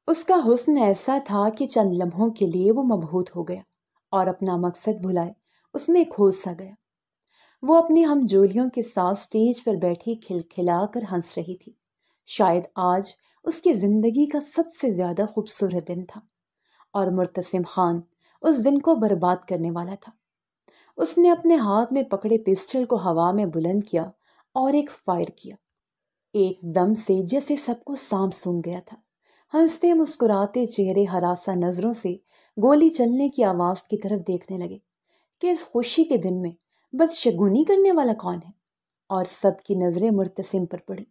اس کا حسن ایسا تھا کہ چند لمحوں کے لیے وہ مبہوت ہو گیا اور اپنا مقصد بھلائے اس میں کھو سا گیا۔ وہ اپنی ہم جولیوں کے ساتھ سٹیج پر بیٹھی کھلکھلا کر ہنس رہی تھی۔ شاید آج اس کی زندگی کا سب سے زیادہ خوبصورت دن تھا، اور مرتسم خان اس دن کو برباد کرنے والا تھا۔ اس نے اپنے ہاتھ میں پکڑے پسٹل کو ہوا میں بلند کیا اور ایک فائر کیا، ایک دم سے جیسے سب کو سانپ سونگھ گیا تھا۔ ہنستے مسکراتے چہرے ہراساں نظروں سے گولی چلنے کی آواز کی طرف دیکھنے لگے کہ اس خوشی کے دن میں بدشگونی کرنے والا کون ہے، اور سب کی نظریں مرتسم پر پڑی،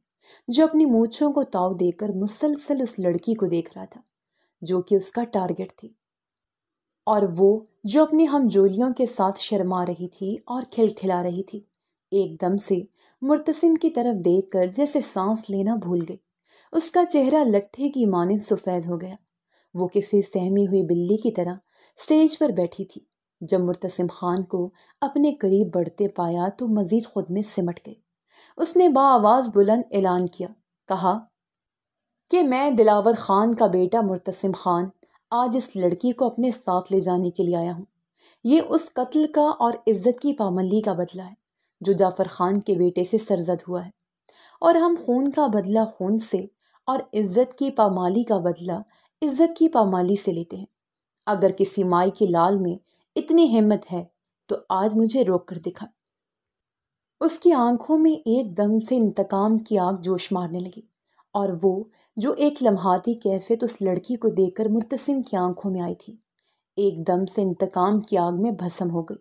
جو اپنی مونچھوں کو تاؤ دے کر مسلسل اس لڑکی کو دیکھ رہا تھا جو کہ اس کا ٹارگٹ تھی، اور وہ جو اپنی ہم جولیوں کے ساتھ شرما رہی تھی اور کھلکھلا رہی تھی، ایک دم سے مرتسم کی طرف دیکھ کر جیسے سانس لینا بھول گئی۔ اس کا چہرہ لٹھے کی مانند سفید ہو گیا۔ وہ کسی سہمی ہوئی بلی کی طرح سٹیج پر بیٹھی تھی۔ جب مرتسم خان کو اپنے قریب بڑھتے پایا تو مزید خود میں سمٹ گئی۔ اس نے بآواز بلند اعلان کیا، کہا کہ میں دلاور خان کا بیٹا مرتسم خان آج اس لڑکی کو اپنے ساتھ لے جانے کے لیے آیا ہوں۔ یہ اس قتل کا اور عزت کی پامالی کا بدلہ ہے جو جعفر خان کے بیٹے سے سرزد ہوا ہے، اور ہم خون کا بدلہ خون سے اور عزت کی پامالی کا بدلہ عزت کی پامالی سے لیتے ہیں۔ اگر کسی مائی کی لال میں اتنی ہمت ہے تو آج مجھے روک کر دکھا۔ اس کی آنکھوں میں ایک دم سے انتقام کی آگ جوش مارنے لگی، اور وہ جو ایک لمحاتی کیفیت اس لڑکی کو دیکھ کر مرتسم کی آنکھوں میں آئی تھی، ایک دم سے انتقام کی آگ میں بھسم ہو گئی۔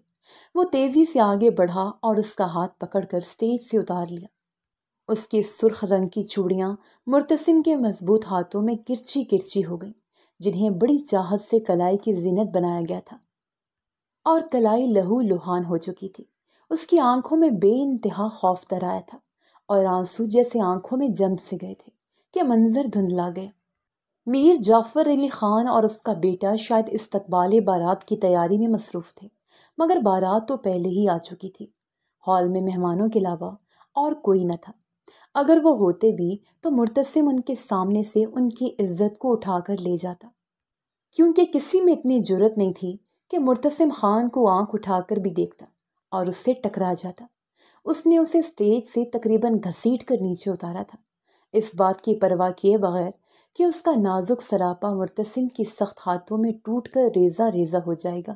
وہ تیزی سے آگے بڑھا اور اس کا ہاتھ پکڑ کر سٹیج سے اتار لیا۔ اس کی سرخ رنگ کی چوڑیاں مرتسم کے مضبوط ہاتھوں میں کرچی کرچی ہو گئیں، جنہیں بڑی چاہت سے کلائی کی زینت بنایا گیا تھا، اور کلائی لہو لہان ہو چکی تھی۔ اس کی آنکھوں میں بے انتہا خوف در آیا تھا، اور آنسو جیسے آنکھوں میں جم سے گئے تھے کہ منظر دھندلا گیا۔ میر جعفر علی خان اور اس کا بیٹا شاید استقبال بارات کی تیاری میں مصروف تھے، مگر بارات تو پہلے ہی آ چکی تھی۔ ہال میں مہمانوں کے علاوہ اور کوئی نہ تھا۔ اگر وہ ہوتے بھی تو مرتسم ان کے سامنے سے ان کی عزت کو اٹھا کر لے جاتا، کیونکہ کسی میں اتنی جرت نہیں تھی کہ مرتسم خان کو آنکھ اٹھا کر بھی دیکھتا اور اس سے ٹکرا جاتا۔ اس نے اسے سٹیج سے تقریباً گھسیٹ کر نیچے اتارا تھا، اس بات کی پرواہ کیے بغیر کہ اس کا نازک سراپا مرتسم کی سخت ہاتھوں میں ٹوٹ کر ریزہ ریزہ ہو جائے گا،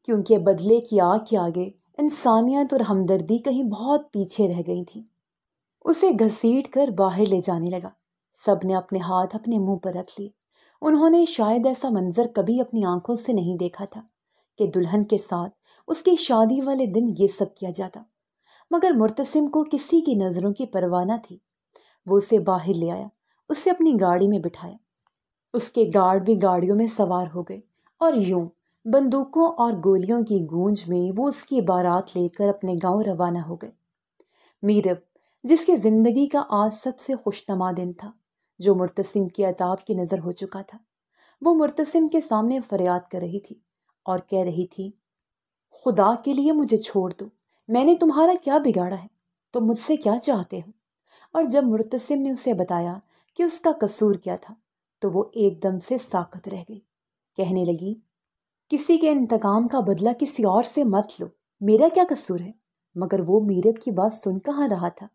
کیونکہ بدلے کی آگ کے آگے انسانیت اور ہمدردی کہیں بہت پیچھے رہ گئی تھی۔ اسے گھسیٹ کر باہر لے جانے لگا۔ سب نے اپنے ہاتھ اپنے منہ پر رکھ لیے۔ انہوں نے شاید ایسا منظر کبھی اپنی آنکھوں سے نہیں دیکھا تھا کہ دلہن کے ساتھ اس کی شادی والے دن یہ سب کیا جاتا، مگر مرتسم کو کسی کی نظروں کی پرواہ نہ تھی۔ وہ اسے باہر لے آیا، اسے اپنی گاڑی میں بٹھایا۔ اس کے گارڈ بھی گاڑیوں میں سوار ہو گئے، اور یوں بندوقوں اور گولیوں کی گونج میں وہ اس کی بارات لے کر اپنے گاؤں روانہ ہو گئے۔ میرب، جس کی زندگی کا آج سب سے خوشنما دن تھا، جو مرتسم کی عتاب کی نظر ہو چکا تھا، وہ مرتسم کے سامنے فریاد کر رہی تھی اور کہہ رہی تھی، خدا کے لیے مجھے چھوڑ دو، میں نے تمہارا کیا بگاڑا ہے؟ تم مجھ سے کیا چاہتے ہو؟ اور جب مرتسم نے اسے بتایا کہ اس کا قصور کیا تھا تو وہ ایک دم سے ساکت رہ گئی۔ کہنے لگی، کسی کے انتقام کا بدلہ کسی اور سے مت لو، میرا کیا قصور ہے؟ مگر وہ میرب کی بات سن کہاں رہا تھا۔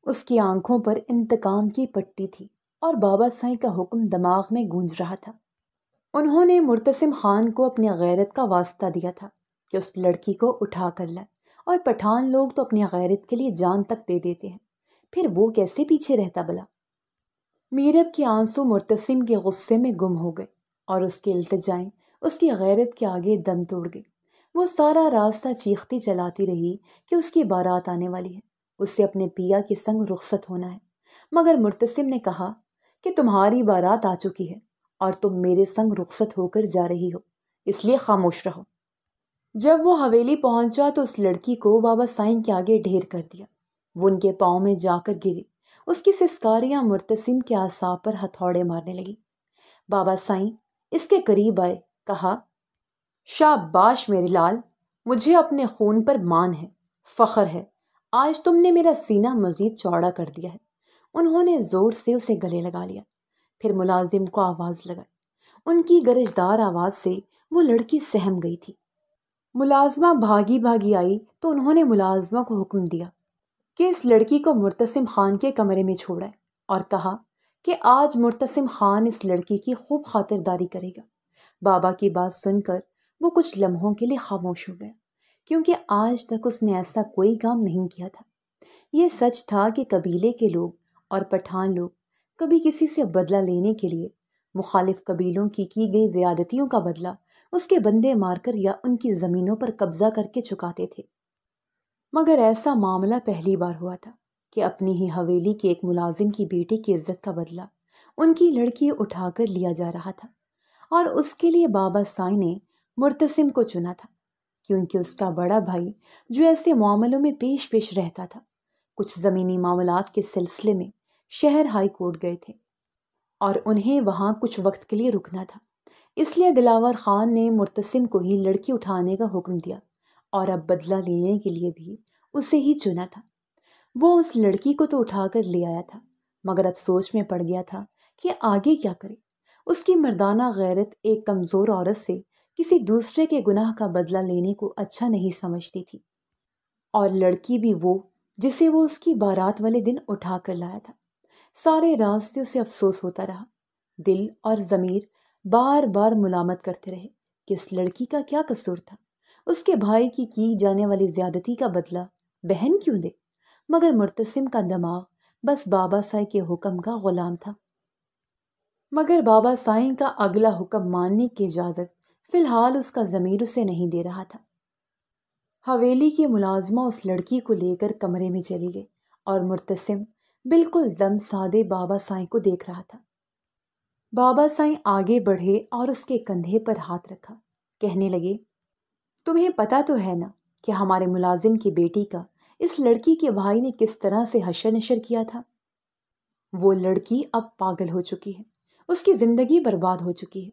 اس کی آنکھوں پر انتقام کی پٹی تھی، اور بابا سائیں کا حکم دماغ میں گونج رہا تھا۔ انہوں نے مرتسم خان کو اپنی غیرت کا واسطہ دیا تھا کہ اس لڑکی کو اٹھا کر لائے، اور پٹھان لوگ تو اپنی غیرت کے لیے جان تک دے دیتے ہیں، پھر وہ کیسے پیچھے رہتا بلا؟ میرب کے آنسو مرتسم کے غصے میں گم ہو گئے، اور اس کی التجائیں اس کی غیرت کے آگے دم توڑ گئی۔ وہ سارا راستہ چیختی چلاتی رہی کہ اس کی بارات آنے والی ہے، اسے اپنے پیا کے سنگ رخصت ہونا ہے، مگر مرتسم نے کہا کہ تمہاری بارات آ چکی ہے اور تم میرے سنگ رخصت ہو کر جا رہی ہو، اس لیے خاموش رہو۔ جب وہ حویلی پہنچا تو اس لڑکی کو بابا سائیں کے آگے ڈھیر کر دیا۔ وہ ان کے پاؤں میں جا کر گری، اس کی سسکاریاں مرتسم کے اعصاب پر ہتھوڑے مارنے لگی۔ بابا سائیں اس کے قریب آئے، کہا، شاباش میرے لال، مجھے اپنے خون پر مان ہے، فخر ہے، آج تم نے میرا سینہ مزید چوڑا کر دیا ہے۔ انہوں نے زور سے اسے گلے لگا لیا۔ پھر ملازم کو آواز لگائی۔ ان کی گرجدار آواز سے وہ لڑکی سہم گئی تھی۔ ملازمہ بھاگی بھاگی آئی تو انہوں نے ملازمہ کو حکم دیا کہ اس لڑکی کو مرتسم خان کے کمرے میں چھوڑائے، اور کہا کہ آج مرتسم خان اس لڑکی کی خوب خاطرداری کرے گا۔ بابا کی بات سن کر وہ کچھ لمحوں کے لیے خاموش ہو گیا، کیونکہ آج تک اس نے ایسا کوئی کام نہیں کیا تھا۔ یہ سچ تھا کہ قبیلے کے لوگ اور پٹھان لوگ کبھی کسی سے بدلہ لینے کے لیے مخالف قبیلوں کی گئی زیادتیوں کا بدلہ اس کے بندے مار کر یا ان کی زمینوں پر قبضہ کر کے چکاتے تھے۔ مگر ایسا معاملہ پہلی بار ہوا تھا کہ اپنی ہی حویلی کے ایک ملازم کی بیٹی کی عزت کا بدلہ ان کی لڑکی اٹھا کر لیا جا رہا تھا، اور اس کے لیے بابا سائیں نے مرتسم کو چنا تھا، کیونکہ اس کا بڑا بھائی جو ایسے معاملوں میں پیش پیش رہتا تھا، کچھ زمینی معاملات کے سلسلے میں شہر ہائی کورٹ گئے تھے اور انہیں وہاں کچھ وقت کے لیے رکنا تھا۔ اس لیے دلاور خان نے مرتسم کو ہی لڑکی اٹھانے کا حکم دیا، اور اب بدلہ لینے کے لیے بھی اسے ہی چنا تھا۔ وہ اس لڑکی کو تو اٹھا کر لے آیا تھا، مگر اب سوچ میں پڑ گیا تھا کہ آگے کیا کرے۔ اس کی مردانہ غیرت ایک کمزور عورت سے کسی دوسرے کے گناہ کا بدلہ لینے کو اچھا نہیں سمجھتی تھی، اور لڑکی بھی وہ جسے وہ اس کی بارات والے دن اٹھا کر لایا تھا۔ سارے راستے اسے افسوس ہوتا رہا۔ دل اور ضمیر بار بار ملامت کرتے رہے کہ اس لڑکی کا کیا قصور تھا۔ اس کے بھائی کی جانے والی زیادتی کا بدلہ بہن کیوں دے؟ مگر مرتسم کا دماغ بس بابا سائیں کے حکم کا غلام تھا۔ مگر بابا سائیں کا اگلا حکم ماننے کی اجازت فی الحال اس کا ضمیر اسے نہیں دے رہا تھا۔ حویلی کی ملازمہ اس لڑکی کو لے کر کمرے میں چلی گئی، اور مرتسم بالکل دم سادے بابا سائیں کو دیکھ رہا تھا۔ بابا سائیں آگے بڑھے اور اس کے کندھے پر ہاتھ رکھا، کہنے لگے، تمہیں پتا تو ہے نا کہ ہمارے ملازم کی بیٹی کا اس لڑکی کے بھائی نے کس طرح سے حشر نشر کیا تھا۔ وہ لڑکی اب پاگل ہو چکی ہے، اس کی زندگی برباد ہو چکی ہے۔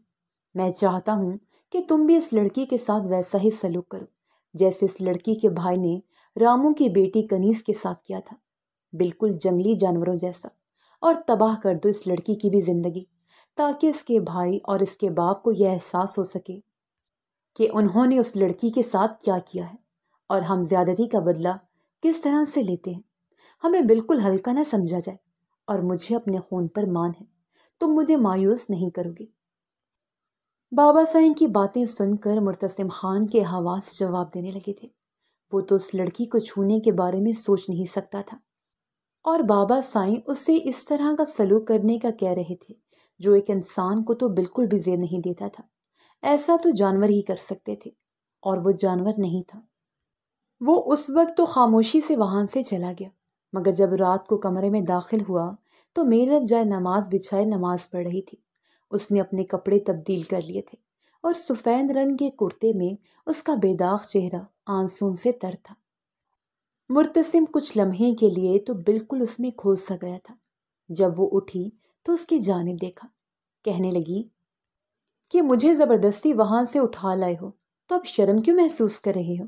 میں چاہتا ہوں کہ تم بھی اس لڑکی کے ساتھ ویسا ہی سلوک کرو جیسے اس لڑکی کے بھائی نے رامو کی بیٹی کنیز کے ساتھ کیا تھا، بالکل جنگلی جانوروں جیسا، اور تباہ کر دو اس لڑکی کی بھی زندگی، تاکہ اس کے بھائی اور اس کے باپ کو یہ احساس ہو سکے کہ انہوں نے اس لڑکی کے ساتھ کیا کیا ہے، اور ہم زیادتی کا بدلہ کس طرح سے لیتے ہیں۔ ہمیں بالکل ہلکا نہ سمجھا جائے، اور مجھے اپنے خون پر مان ہے، تم مجھے مایوس نہیں کرو گے۔ بابا سائیں کی باتیں سن کر مرتسم خان کے حواس جواب دینے لگے تھے۔ وہ تو اس لڑکی کو چھونے کے بارے میں سوچ نہیں سکتا تھا، اور بابا سائیں اسے اس طرح کا سلوک کرنے کا کہہ رہے تھے جو ایک انسان کو تو بالکل بھی زیر نہیں دیتا تھا۔ ایسا تو جانور ہی کر سکتے تھے، اور وہ جانور نہیں تھا۔ وہ اس وقت تو خاموشی سے وہاں سے چلا گیا، مگر جب رات کو کمرے میں داخل ہوا تو میرب جائے نماز بچھائے نماز پڑھ رہی تھی۔ اس نے اپنے کپڑے تبدیل کر لیے تھے، اور سفید رنگ کے کرتے میں اس کا بے داغ چہرہ آنسوں سے تر تھا۔ مرتسم کچھ لمحے کے لیے تو بالکل اس میں کھو سا گیا تھا۔ جب وہ اٹھی تو اس کی جانب دیکھا، کہنے لگی کہ مجھے زبردستی وہاں سے اٹھا لائے ہو تو اب شرم کیوں محسوس کر رہے ہو؟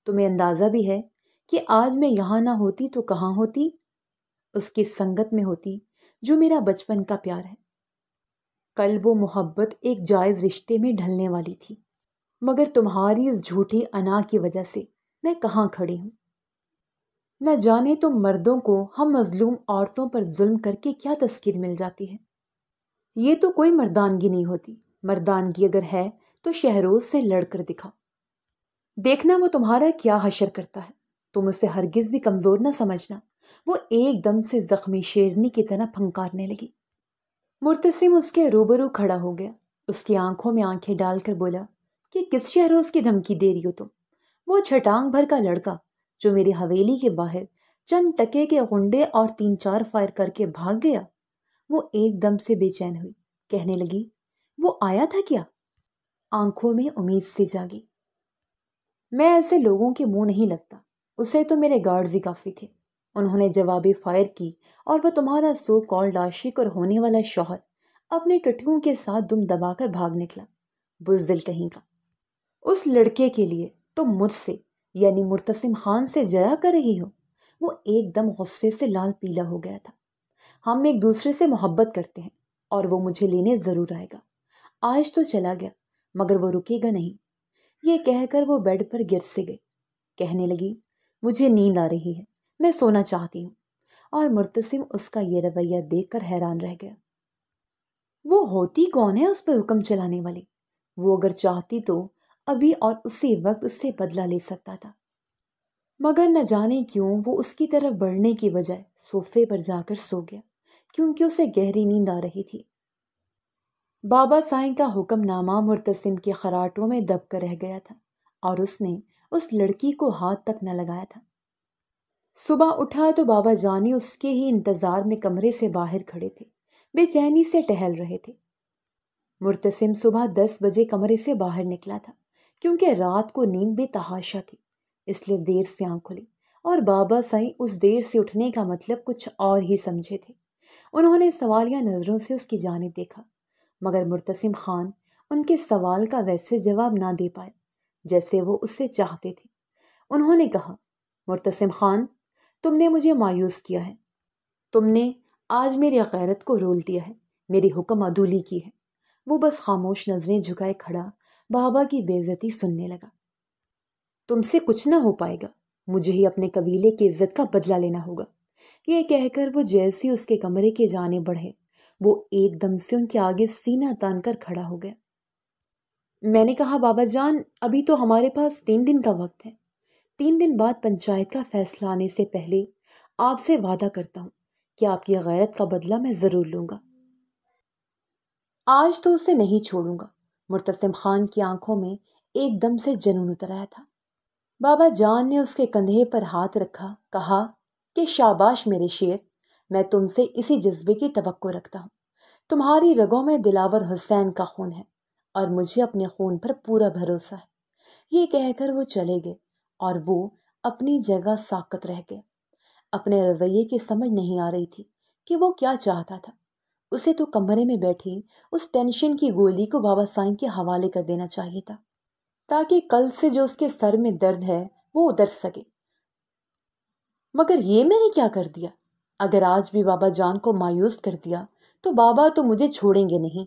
تمہیں اندازہ بھی ہے کہ آج میں یہاں نہ ہوتی تو کہاں ہوتی؟ اس کی سنگت میں ہوتی جو میرا بچپن کا پیار ہے۔ کل وہ محبت ایک جائز رشتے میں ڈھلنے والی تھی، مگر تمہاری اس جھوٹی انا کی وجہ سے میں کہاں کھڑی ہوں۔ نہ جانے تم مردوں کو ہم مظلوم عورتوں پر ظلم کر کے کیا تسکین مل جاتی ہے۔ یہ تو کوئی مردانگی نہیں ہوتی۔ مردانگی اگر ہے تو شہروز سے لڑ کر دکھا، دیکھنا وہ تمہارا کیا حشر کرتا ہے۔ تم اسے ہرگز بھی کمزور نہ سمجھنا۔ وہ ایک دم سے زخمی شیرنی کی طرح پھنکارنے لگی۔ مرتسم اس کے روبرو کھڑا ہو گیا، اس کی آنکھوں میں آنکھیں ڈال کر بولا کہ کس شہروز کی دھمکی دے رہی ہو تم؟ وہ چھٹانگ بھر کا لڑکا جو میری حویلی کے باہر چند ٹکے کے غنڈے اور 3-4 فائر کر کے بھاگ گیا۔ وہ ایک دم سے بے چین ہوئی، کہنے لگی، وہ آیا تھا کیا؟ آنکھوں میں امید سے جاگی۔ میں ایسے لوگوں کے منہ نہیں لگتا، اسے تو میرے گارڈز ہی کافی تھے۔ انہوں نے جوابی فائر کی، اور وہ تمہارا سو کالڈ عاشق اور ہونے والا شوہر اپنے ٹٹیوں کے ساتھ دم دبا کر بھاگ نکلا۔ بزدل کہیں کا۔ اس لڑکے کے لیے تم مجھ سے یعنی مرتسم خان سے جرا کر رہی ہو؟ وہ ایک دم غصے سے لال پیلا ہو گیا تھا۔ ہم ایک دوسرے سے محبت کرتے ہیں، اور وہ مجھے لینے ضرور آئے گا۔ آج تو چلا گیا مگر وہ رکے گا نہیں۔ یہ کہہ کر وہ بیڈ پر گر سے گئی۔ کہنے لگی، مجھے نیند آ رہی ہے، میں سونا چاہتی ہوں۔ اور مرتسم اس کا یہ رویہ دیکھ کر حیران رہ گیا۔ وہ ہوتی کون ہے اس پر حکم چلانے والی؟ وہ اگر چاہتی تو ابھی اور اسی وقت اس سے بدلہ لے سکتا تھا، مگر نہ جانے کیوں وہ اس کی طرف بڑھنے کی بجائے صوفے پر جا کر سو گیا، کیونکہ اسے گہری نیند آ رہی تھی۔ بابا سائیں کا حکم نامہ مرتسم کے خراٹوں میں دب کر رہ گیا تھا اور اس نے اس لڑکی کو ہاتھ تک نہ لگایا تھا۔ صبح اٹھا تو بابا جانی اس کے ہی انتظار میں کمرے سے باہر کھڑے تھے، بے چینی سے ٹہل رہے تھے۔ مرتسم صبح 10 بجے کمرے سے باہر نکلا تھا، کیونکہ رات کو نیند بے تحاشا تھی، اس لیے دیر سے آنکھ کھلی، اور بابا سائیں اس دیر سے اٹھنے کا مطلب کچھ اور ہی سمجھے تھے۔ انہوں نے سوالیہ نظروں سے اس کی جانب دیکھا، مگر مرتسم خان ان کے سوال کا ویسے جواب نہ دے پائے جیسے وہ اس سے چاہتے تھے۔ انہوں نے کہا، مرتسم خان، تم نے مجھے مایوس کیا ہے، تم نے آج میری غیرت کو رول دیا ہے، میری حکم عدولی کی ہے۔ وہ بس خاموش نظریں جھکائے کھڑا بابا کی بے عزتی سننے لگا۔ تم سے کچھ نہ ہو پائے گا، مجھے ہی اپنے قبیلے کی عزت کا بدلہ لینا ہوگا۔ یہ کہہ کر وہ جیسے اس کے کمرے کے جانے بڑھے، وہ ایک دم سے ان کے آگے سینہ تان کر کھڑا ہو گیا۔ میں نے کہا، بابا جان، ابھی تو ہمارے پاس 3 دن کا وقت ہے۔ 3 دن بعد پنچایت کا فیصلہ آنے سے پہلے آپ سے وعدہ کرتا ہوں کہ آپ کی غیرت کا بدلہ میں ضرور لوں گا۔ آج تو اسے نہیں چھوڑوں گا۔ مرتسم خان کی آنکھوں میں ایک دم سے جنون اتر آیا تھا۔ بابا جان نے اس کے کندھے پر ہاتھ رکھا، کہا کہ شاباش میرے شیر، میں تم سے اسی جذبے کی توقع رکھتا ہوں۔ تمہاری رگوں میں دلاور حسین کا خون ہے اور مجھے اپنے خون پر پورا بھروسہ ہے۔ یہ کہہ کر وہ چلے گئے اور وہ اپنی جگہ ساکت رہ گئے۔ اپنے رویے کی سمجھ نہیں آ رہی تھی کہ وہ کیا چاہتا تھا۔ اسے تو کمرے میں بیٹھی اس ٹینشن کی گولی کو بابا سائیں کے حوالے کر دینا چاہیے تھا، تاکہ کل سے جو اس کے سر میں درد ہے وہ اتر سکے۔ مگر یہ میں نے کیا کر دیا؟ اگر آج بھی بابا جان کو مایوس کر دیا تو بابا تو مجھے چھوڑیں گے نہیں۔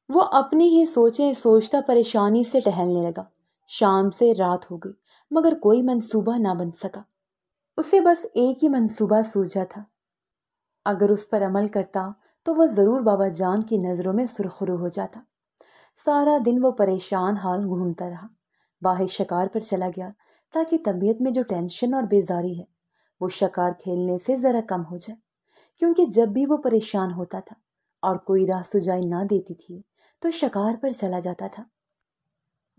وہ اپنی ہی سوچیں سوچتا پریشانی سے ٹہلنے لگا۔ شام سے رات ہو گئی مگر کوئی منصوبہ نہ بن سکا۔ اسے بس ایک ہی منصوبہ سوجا تھا، اگر اس پر عمل کرتا تو وہ ضرور بابا جان کی نظروں میں سرخرو ہو جاتا۔ سارا دن وہ پریشان حال گھومتا رہا، باہر شکار پر چلا گیا تاکہ طبیعت میں جو ٹینشن اور بیزاری ہے وہ شکار کھیلنے سے ذرا کم ہو جائے، کیونکہ جب بھی وہ پریشان ہوتا تھا اور کوئی راہ سجائی نہ دیتی تھی تو شکار پر چلا جاتا تھا۔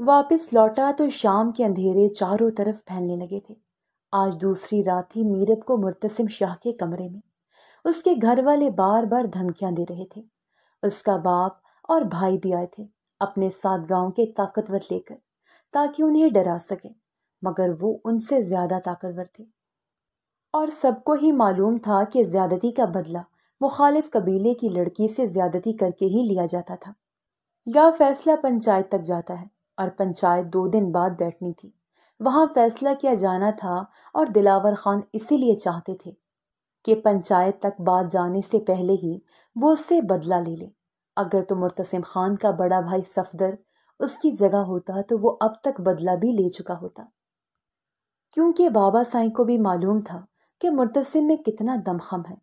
واپس لوٹا تو شام کے اندھیرے چاروں طرف پھیلنے لگے تھے۔ آج دوسری رات تھی میرب کو مرتسم شاہ کے کمرے میں۔ اس کے گھر والے بار بار دھمکیاں دے رہے تھے۔ اس کا باپ اور بھائی بھی آئے تھے اپنے ساتھ گاؤں کے طاقتور لے کر، تاکہ انہیں ڈرا سکے، مگر وہ ان سے زیادہ طاقتور تھے اور سب کو ہی معلوم تھا کہ زیادتی کا بدلہ مخالف قبیلے کی لڑکی سے زیادتی کر کے ہی لیا جاتا تھا، یا فیصلہ پنچایت تک جاتا ہے، اور پنچایت 2 دن بعد بیٹھنی تھی، وہاں فیصلہ کیا جانا تھا، اور دلاور خان اسی لیے چاہتے تھے کہ پنچایت تک بات جانے سے پہلے ہی وہ اس سے بدلہ لے لے۔ اگر تو مرتسم خان کا بڑا بھائی صفدر اس کی جگہ ہوتا تو وہ اب تک بدلہ بھی لے چکا ہوتا، کیونکہ بابا سائیں کو بھی معلوم تھا کہ مرتسم میں کتنا دمخم ہے۔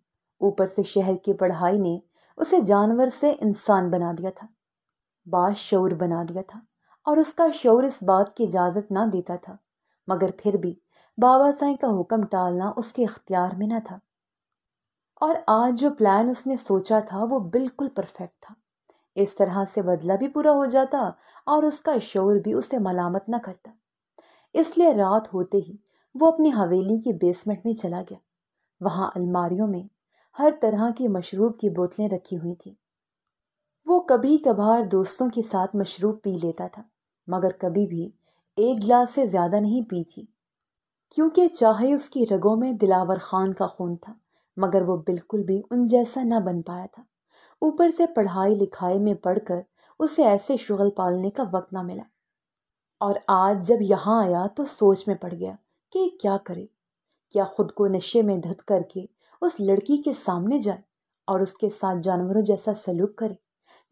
اوپر سے شہر کی پڑھائی نے اسے جانور سے انسان بنا دیا تھا، باشعور بنا دیا تھا، اور اس کا شعور اس بات کی اجازت نہ دیتا تھا، مگر پھر بھی بابا سائیں کا حکم ٹالنا اس کے اختیار میں نہ تھا۔ اور آج جو پلان اس نے سوچا تھا وہ بالکل پرفیکٹ تھا۔ اس طرح سے بدلہ بھی پورا ہو جاتا اور اس کا شعور بھی اسے ملامت نہ کرتا۔ اس لیے رات ہوتے ہی وہ اپنی حویلی کی بیسمنٹ میں چلا گیا۔ وہاں الماریوں میں ہر طرح کی مشروب کی بوتلیں رکھی ہوئی تھیں۔ وہ کبھی کبھار دوستوں کے ساتھ مشروب پی لیتا تھا، مگر کبھی بھی 1 گلاس سے زیادہ نہیں پی تھی، کیونکہ چاہے اس کی رگوں میں دلاور خان کا خون تھا مگر وہ بالکل بھی ان جیسا نہ بن پایا تھا۔ اوپر سے پڑھائی لکھائی میں پڑھ کر اسے ایسے شغل پالنے کا وقت نہ ملا، اور آج جب یہاں آیا تو سوچ میں پڑ گیا کہ کیا کرے۔ کیا خود کو نشے میں دھت کر کے اس لڑکی کے سامنے جائے اور اس کے ساتھ جانوروں جیسا سلوک کرے،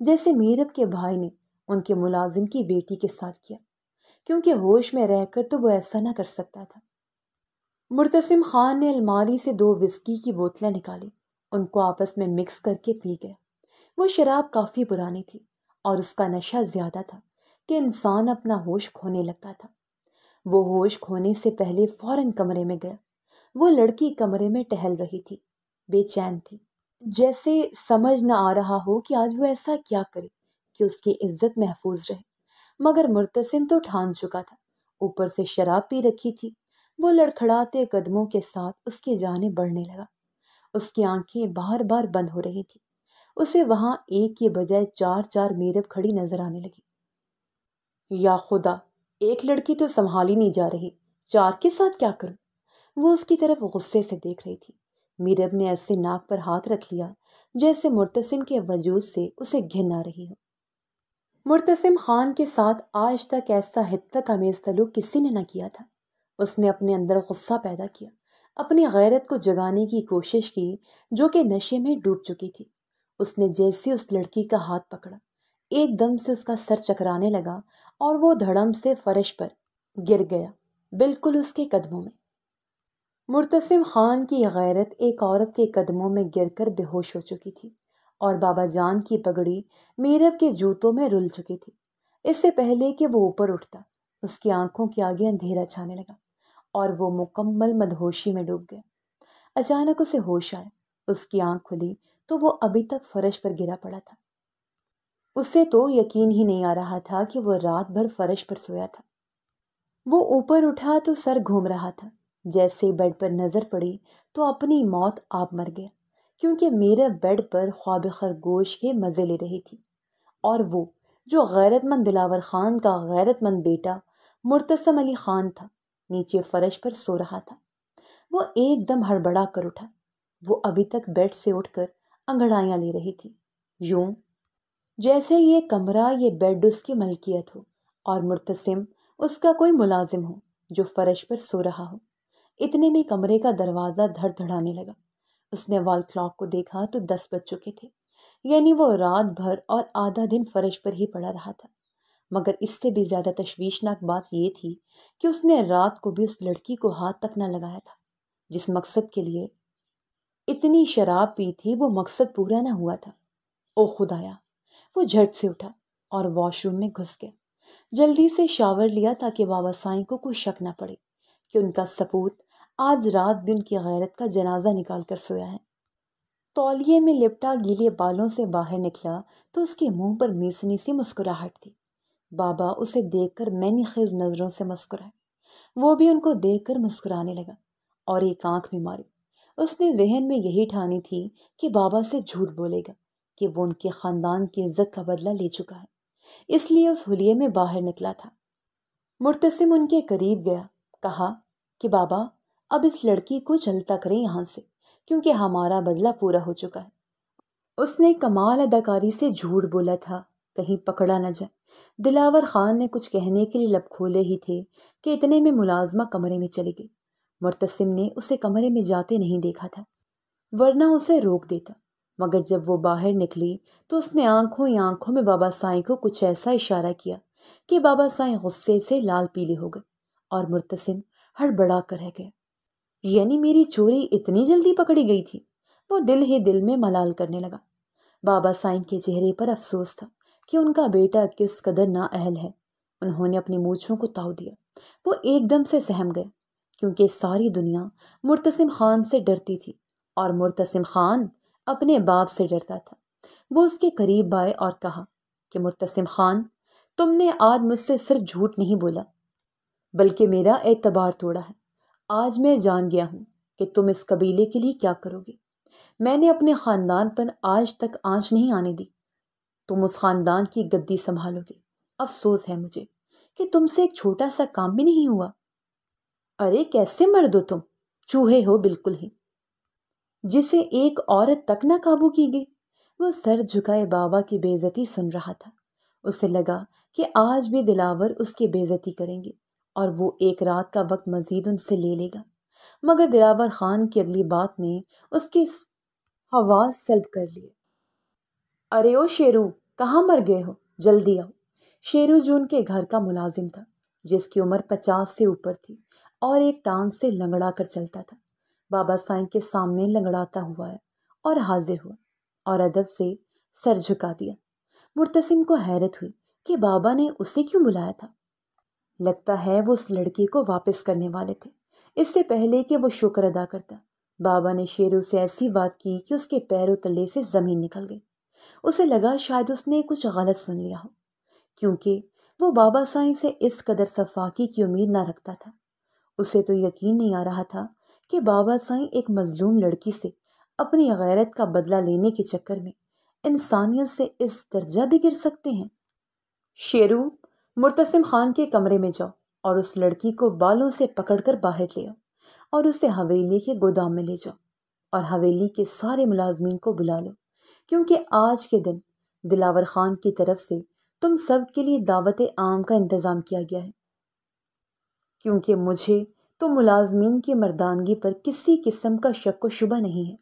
جیسے میرب کے بھائی نے ان کے ملازم کی بیٹی کے ساتھ کیا، کیونکہ ہوش میں رہ کر تو وہ ایسا نہ کر سکتا تھا۔ مرتسم خان نے الماری سے 2 وسکی کی بوتلیں نکالی، ان کو آپس میں مکس کر کے پی گیا۔ وہ شراب کافی پرانی تھی اور اس کا نشہ زیادہ تھا کہ انسان اپنا ہوش کھونے لگتا تھا۔ وہ ہوش کھونے سے پہلے فوراً کمرے میں گیا۔ وہ لڑکی کمرے میں ٹہل رہی تھی، بے چین تھی، جیسے سمجھ نہ آ رہا ہو کہ آج وہ ایسا کیا کرے کہ اس کی عزت محفوظ رہے۔ مگر مرتسم تو ٹھان چکا تھا، اوپر سے شراب پی رکھی تھی۔ وہ لڑکھڑاتے قدموں کے ساتھ اس کی جانب بڑھنے لگا۔ اس کی آنکھیں بار بار بند ہو رہی تھی۔ اسے وہاں ایک کے بجائے 4 میرب کھڑی نظر آنے لگی۔ یا خدا، ایک لڑکی تو سنبھالی نہیں جا رہی، 4 کے ساتھ کیا کروں؟ وہ اس کی طرف غصے سے دیکھ رہی تھی۔ میرب نے ایسے ناک پر ہاتھ رکھ لیا جیسے مرتسم کے وجود سے اسے گھن آ رہی ہو۔ مرتسم خان کے ساتھ آج تک ایسا حدت امیز سلوک کسی نے نہ کیا تھا۔ اس نے اپنے اندر غصہ پیدا کیا، اپنی غیرت کو جگانے کی کوشش کی جو کہ نشے میں ڈوب چکی تھی۔ اس نے جیسے اس لڑکی کا ہاتھ پکڑا، ایک دم سے اس کا سر چکرانے لگا اور وہ دھڑم سے فرش پر گر گیا، بالکل اس کے قدموں میں۔ مرتسم خان کی غیرت ایک عورت کے قدموں میں گر کر بے ہوش ہو چکی تھی، اور بابا جان کی پگڑی میرب کے جوتوں میں رل چکی تھی۔ اس سے پہلے کہ وہ اوپر اٹھتا، اس کی آنکھوں کے آگے اندھیرا چھانے لگا اور وہ مکمل مدہوشی میں ڈوب گیا۔ اچانک اسے ہوش آیا، اس کی آنکھ کھلی تو وہ ابھی تک فرش پر گرا پڑا تھا۔ اسے تو یقین ہی نہیں آ رہا تھا کہ وہ رات بھر فرش پر سویا تھا۔ وہ اوپر اٹھا تو سر گھوم رہا تھا۔ جیسے بیڈ پر نظر پڑی تو اپنی موت آپ مر گیا، کیونکہ میرے بیڈ پر خواب خرگوش کے مزے لے رہی تھی، اور وہ جو غیرت مند دلاور خان کا غیرت مند بیٹا مرتسم علی خان تھا، نیچے فرش پر سو رہا تھا۔ وہ ایک دم ہڑبڑا کر اٹھا۔ وہ ابھی تک بیڈ سے اٹھ کر انگڑائیاں لے رہی تھی، یوں جیسے یہ کمرہ، یہ بیڈ اس کی ملکیت ہو اور مرتسم اس کا کوئی ملازم ہو جو فرش پر سو رہا ہو۔ اتنے میں کمرے کا دروازہ دھڑ دھڑانے لگا۔ اس نے وال کلاک کو دیکھا تو 10 بج چکے تھے، یعنی وہ رات بھر اور آدھا دن فرش پر ہی پڑا رہا تھا۔ مگر اس سے بھی زیادہ تشویشناک بات یہ تھی کہ اس نے رات کو بھی اس لڑکی کو ہاتھ تک نہ لگایا تھا۔ جس مقصد کے لیے اتنی شراب پی تھی وہ مقصد پورا نہ ہوا تھا۔ او خدایا! وہ جھٹ سے اٹھا اور واش روم میں گھس گیا۔ جلدی سے شاور لیا تاکہ بابا سائیں کو کوئی شک نہ پڑے کہ ان کا سپوت آج رات بھی ان کی غیرت کا جنازہ نکال کر سویا ہے۔ تولیے میں لپٹا گیلے بالوں سے باہر نکلا تو اس کے منہ پر میسنی سی مسکراہٹ تھی۔ بابا اسے دیکھ کر مینی خیز نظروں سے مسکرائے۔ وہ بھی ان کو دیکھ کر مسکرانے لگا اور ایک آنکھ بھی ماری۔ اس نے ذہن میں یہی ٹھانی تھی کہ بابا سے جھوٹ بولے گا کہ وہ ان کے خاندان کی عزت کا بدلہ لے چکا ہے، اس لیے اس حلیے میں باہر نکلا تھا۔ مرتسم ان کے قریب گیا، کہا کہ بابا اب اس لڑکی کو چلتا کریں یہاں سے، کیونکہ ہمارا بدلہ پورا ہو چکا ہے۔ اس نے کمال اداکاری سے جھوٹ بولا تھا، کہیں پکڑا نہ جائے۔ دلاور خان نے کچھ کہنے کے لیے لب کھولے ہی تھے کہ اتنے میں ملازمہ کمرے میں چلی گئی۔ مرتسم نے اسے کمرے میں جاتے نہیں دیکھا تھا، ورنہ اسے روک دیتا، مگر جب وہ باہر نکلی تو اس نے آنکھوں ہی آنکھوں میں بابا سائیں کو کچھ ایسا اشارہ کیا کہ بابا سائیں غصے سے لال پیلے ہو گئے اور مرتسم ہڑبڑا کر رہ گیا۔ یعنی میری چوری اتنی جلدی پکڑی گئی تھی؟ وہ دل ہی دل میں ملال کرنے لگا۔ بابا سائیں کے چہرے پر افسوس تھا کہ ان کا بیٹا کس قدر نااہل ہے۔ انہوں نے اپنی مونچھوں کو تاؤ دیا۔ وہ ایک دم سے سہم گئے، کیونکہ ساری دنیا مرتسم خان سے ڈرتی تھی اور مرتسم خان اپنے باپ سے ڈرتا تھا۔ وہ اس کے قریب آئے اور کہا کہ مرتسم خان، تم نے آج مجھ سے صرف جھوٹ نہیں بولا بلکہ میرا اعتبار توڑا ہے۔ آج میں جان گیا ہوں کہ تم اس قبیلے کے لیے کیا کرو گے۔ میں نے اپنے خاندان پر آج تک آنچ نہیں آنے دی، تم اس خاندان کی گدی سنبھالو گے۔ افسوس ہے مجھے کہ تم سے ایک چھوٹا سا کام بھی نہیں ہوا۔ ارے کیسے مرد ہو تم، چوہے ہو بالکل ہی، جسے ایک عورت تک نہ قابو کی گئی۔ وہ سر جھکائے بابا کی بے عزتی سن رہا تھا۔ اسے لگا کہ آج بھی دلاور اس کی بے عزتی کریں گے اور وہ ایک رات کا وقت مزید ان سے لے لے گا۔ مگر دلاور خان کی اگلی بات نے اس کی حواس سلب کر لیے۔ ارے او شیرو، کہاں مر گئے ہو؟ جلدی آؤ۔ شیرو جو ان کے گھر کا ملازم تھا، جس کی عمر 50 سے اوپر تھی اور ایک ٹانگ سے لنگڑا کر چلتا تھا، بابا سائیں کے سامنے لنگڑاتا ہوا ہے اور حاضر ہوا اور ادب سے سر جھکا دیا۔ مرتسم کو حیرت ہوئی کہ بابا نے اسے کیوں بلایا تھا۔ لگتا ہے وہ اس لڑکی کو واپس کرنے والے تھے۔ اس سے پہلے کہ وہ شکر ادا کرتا، بابا نے شیرو سے ایسی بات کی کہ اس کے پیروں تلے سے زمین نکل گئی۔ اسے لگا شاید اس نے کچھ غلط سن لیا ہو، کیونکہ وہ بابا سائیں سے اس قدر صفاقی کی امید نہ رکھتا تھا۔ اسے تو یقین نہیں آ رہا تھا کہ بابا سائیں ایک مظلوم لڑکی سے اپنی غیرت کا بدلہ لینے کے چکر میں انسانیت سے اس درجہ بھی گر سکتے ہیں۔ شیرو، مرتسم خان کے کمرے میں جاؤ اور اس لڑکی کو بالوں سے پکڑ کر باہر لے آؤ اور اسے حویلی کے گودام میں لے جاؤ اور حویلی کے سارے ملازمین کو بلا لو، کیونکہ آج کے دن دلاور خان کی طرف سے تم سب کے لیے دعوت عام کا انتظام کیا گیا ہے، کیونکہ مجھے تو ملازمین کی مردانگی پر کسی قسم کا شک و شبہ نہیں ہے۔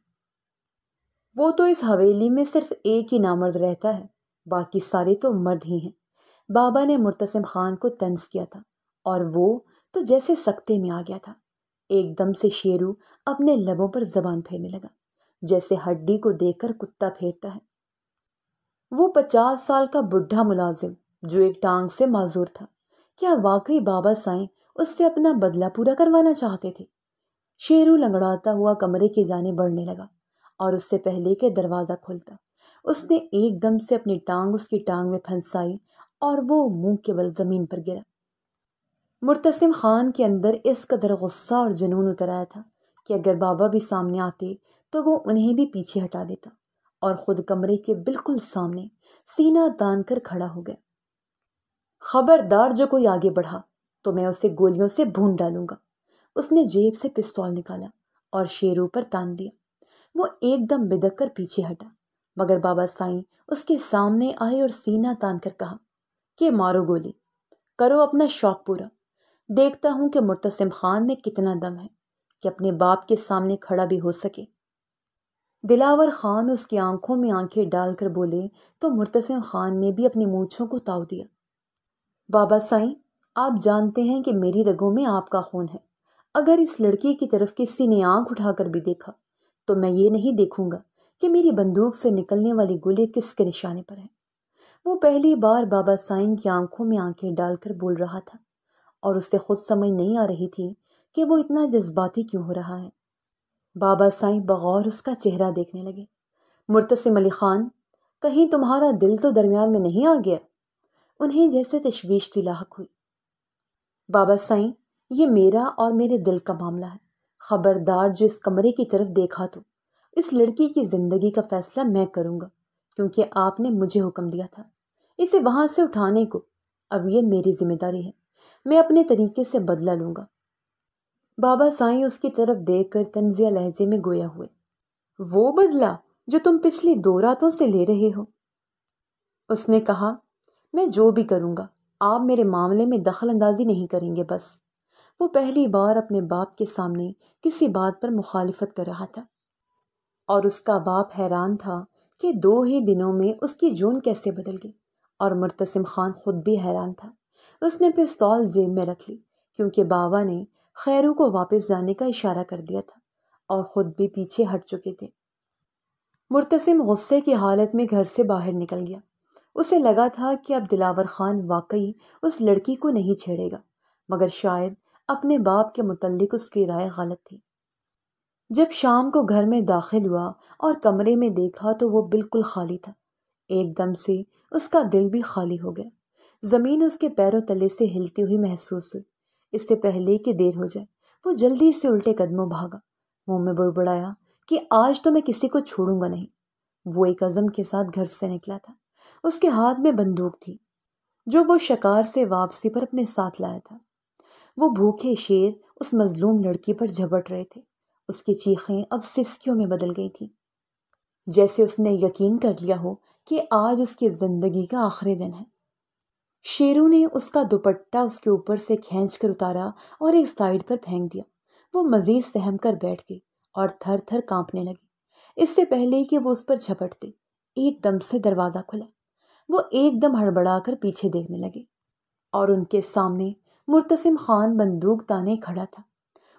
وہ تو اس حویلی میں صرف ایک ہی نامرد رہتا ہے، باقی سارے تو مرد ہی ہیں۔ بابا نے مرتسم خان کو طنز کیا تھا اور وہ تو جیسے سکتے میں آ گیا تھا۔ ایک دم سے شیرو اپنے لبوں پر زبان پھیرنے لگا، جیسے ہڈی کو دیکھ کر کتا پھیرتا ہے۔ وہ 50 سال کا بڈھا ملازم جو ایک ٹانگ سے معذور تھا، کیا واقعی بابا سائیں اس سے اپنا بدلہ پورا کروانا چاہتے تھے؟ شیرو لنگڑاتا ہوا کمرے کی جانب بڑھنے لگا اور اس سے پہلے کہ دروازہ کھلتا، اس نے ایک دم سے اپنی ٹانگ اس کی ٹانگ میں پھنسائی اور وہ منہ کے بل زمین پر گرا۔ مرتسم خان کے اندر اس قدر غصہ اور جنون اتر آیا تھا کہ اگر بابا بھی سامنے آتے تو وہ انہیں بھی پیچھے ہٹا دیتا اور خود کمرے کے بالکل سامنے سینہ تان کر کھڑا ہو گیا۔ خبردار جو کوئی آگے بڑھا تو میں اسے گولیوں سے بھون ڈالوں گا۔ اس نے جیب سے پستول نکالا اور شیرو پر تان دیا۔ وہ ایک دم بدک کر پیچھے ہٹا، مگر بابا سائیں اس کے سامنے آئے اور سینہ تان کر کہا کہ مارو گولی، کرو اپنا شوق پورا، دیکھتا ہوں کہ مرتسم خان میں کتنا دم ہے کہ اپنے باپ کے سامنے کھڑا بھی ہو سکے۔ دلاور خان اس کی آنکھوں میں آنکھیں ڈال کر بولے تو مرتسم خان نے بھی اپنی مونچھوں کو تاؤ دیا۔ بابا سائیں، آپ جانتے ہیں کہ میری رگوں میں آپ کا خون ہے۔ اگر اس لڑکی کی طرف کسی نے آنکھ اٹھا کر بھی دیکھا تو میں یہ نہیں دیکھوں گا کہ میری بندوق سے نکلنے والی گولی کس کے نشانے پر ہے۔ وہ پہلی بار بابا سائیں کی آنکھوں میں آنکھیں ڈال کر بول رہا تھا اور اسے خود سمجھ نہیں آ رہی تھی کہ وہ اتنا جذباتی کیوں ہو رہا ہے۔ بابا سائیں بغور اس کا چہرہ دیکھنے لگے۔ مرتسم علی خان، کہیں تمہارا دل تو درمیان میں نہیں آ گیا؟ انہیں جیسے تشویش سی لاحق ہوئی۔ بابا سائیں، یہ میرا اور میرے دل کا معاملہ ہے۔ خبردار جو اس کمرے کی طرف دیکھا تو اس لڑکی کی زندگی کا فیصلہ میں کروں گا، کیونکہ آپ نے مجھے حکم دیا تھا اسے وہاں سے اٹھانے کو۔ اب یہ میری ذمہ داری ہے، میں اپنے طریقے سے بدلہ لوں گا۔ بابا سائیں اس کی طرف دیکھ کر طنزیہ لہجے میں گویا ہوئے۔ وہ بدلہ جو تم پچھلی 2 راتوں سے لے رہے ہو؟ اس نے کہا، میں جو بھی کروں گا آپ میرے معاملے میں دخل اندازی نہیں کریں گے بس۔ وہ پہلی بار اپنے باپ کے سامنے کسی بات پر مخالفت کر رہا تھا اور اس کا باپ حیران تھا کہ 2 ہی دنوں میں اس کی جون کیسے بدل گئی، اور مرتسم خان خود بھی حیران تھا۔ اس نے پستول جیب میں رکھ لی کیونکہ بابا نے خیرو کو واپس جانے کا اشارہ کر دیا تھا اور خود بھی پیچھے ہٹ چکے تھے۔ مرتسم غصے کی حالت میں گھر سے باہر نکل گیا۔ اسے لگا تھا کہ اب دلاور خان واقعی اس لڑکی کو نہیں چھیڑے گا، مگر شاید اپنے باپ کے متعلق اس کی رائے غلط تھی۔ جب شام کو گھر میں داخل ہوا اور کمرے میں دیکھا تو وہ بالکل خالی تھا۔ ایک دم سے اس کا دل بھی خالی ہو گیا۔ زمین اس کے پیروں تلے سے ہلتی ہوئی محسوس ہوئی۔ اس سے پہلے کہ دیر ہو جائے وہ جلدی سے الٹے قدموں بھاگا، منہ میں بڑبڑایا کہ آج تو میں کسی کو چھوڑوں گا نہیں۔ وہ ایک عزم کے ساتھ گھر سے نکلا تھا۔ اس کے ہاتھ میں بندوق تھی جو وہ شکار سے واپسی پر اپنے ساتھ لایا تھا۔ وہ بھوکے شیر اس مظلوم لڑکی پر جھپٹ رہے تھے۔ اس کی چیخیں اب سسکیوں میں بدل گئی تھیں، جیسے اس نے یقین کر لیا ہو کہ آج اس کی زندگی کا آخری دن ہے۔ شیرو نے اس کا دوپٹہ اس کے اوپر سے کھینچ کر اتارا اور ایک سائیڈ پر پھینک دیا۔ وہ مزید سہم کر بیٹھ گئی اور تھر تھر کانپنے لگی۔ اس سے پہلے کہ وہ اس پر جھپٹتے ایک دم سے دروازہ کھلا۔ وہ ایک دم ہڑبڑا کر پیچھے دیکھنے لگے اور ان کے سامنے مرتسم خان بندوق تانے کھڑا تھا۔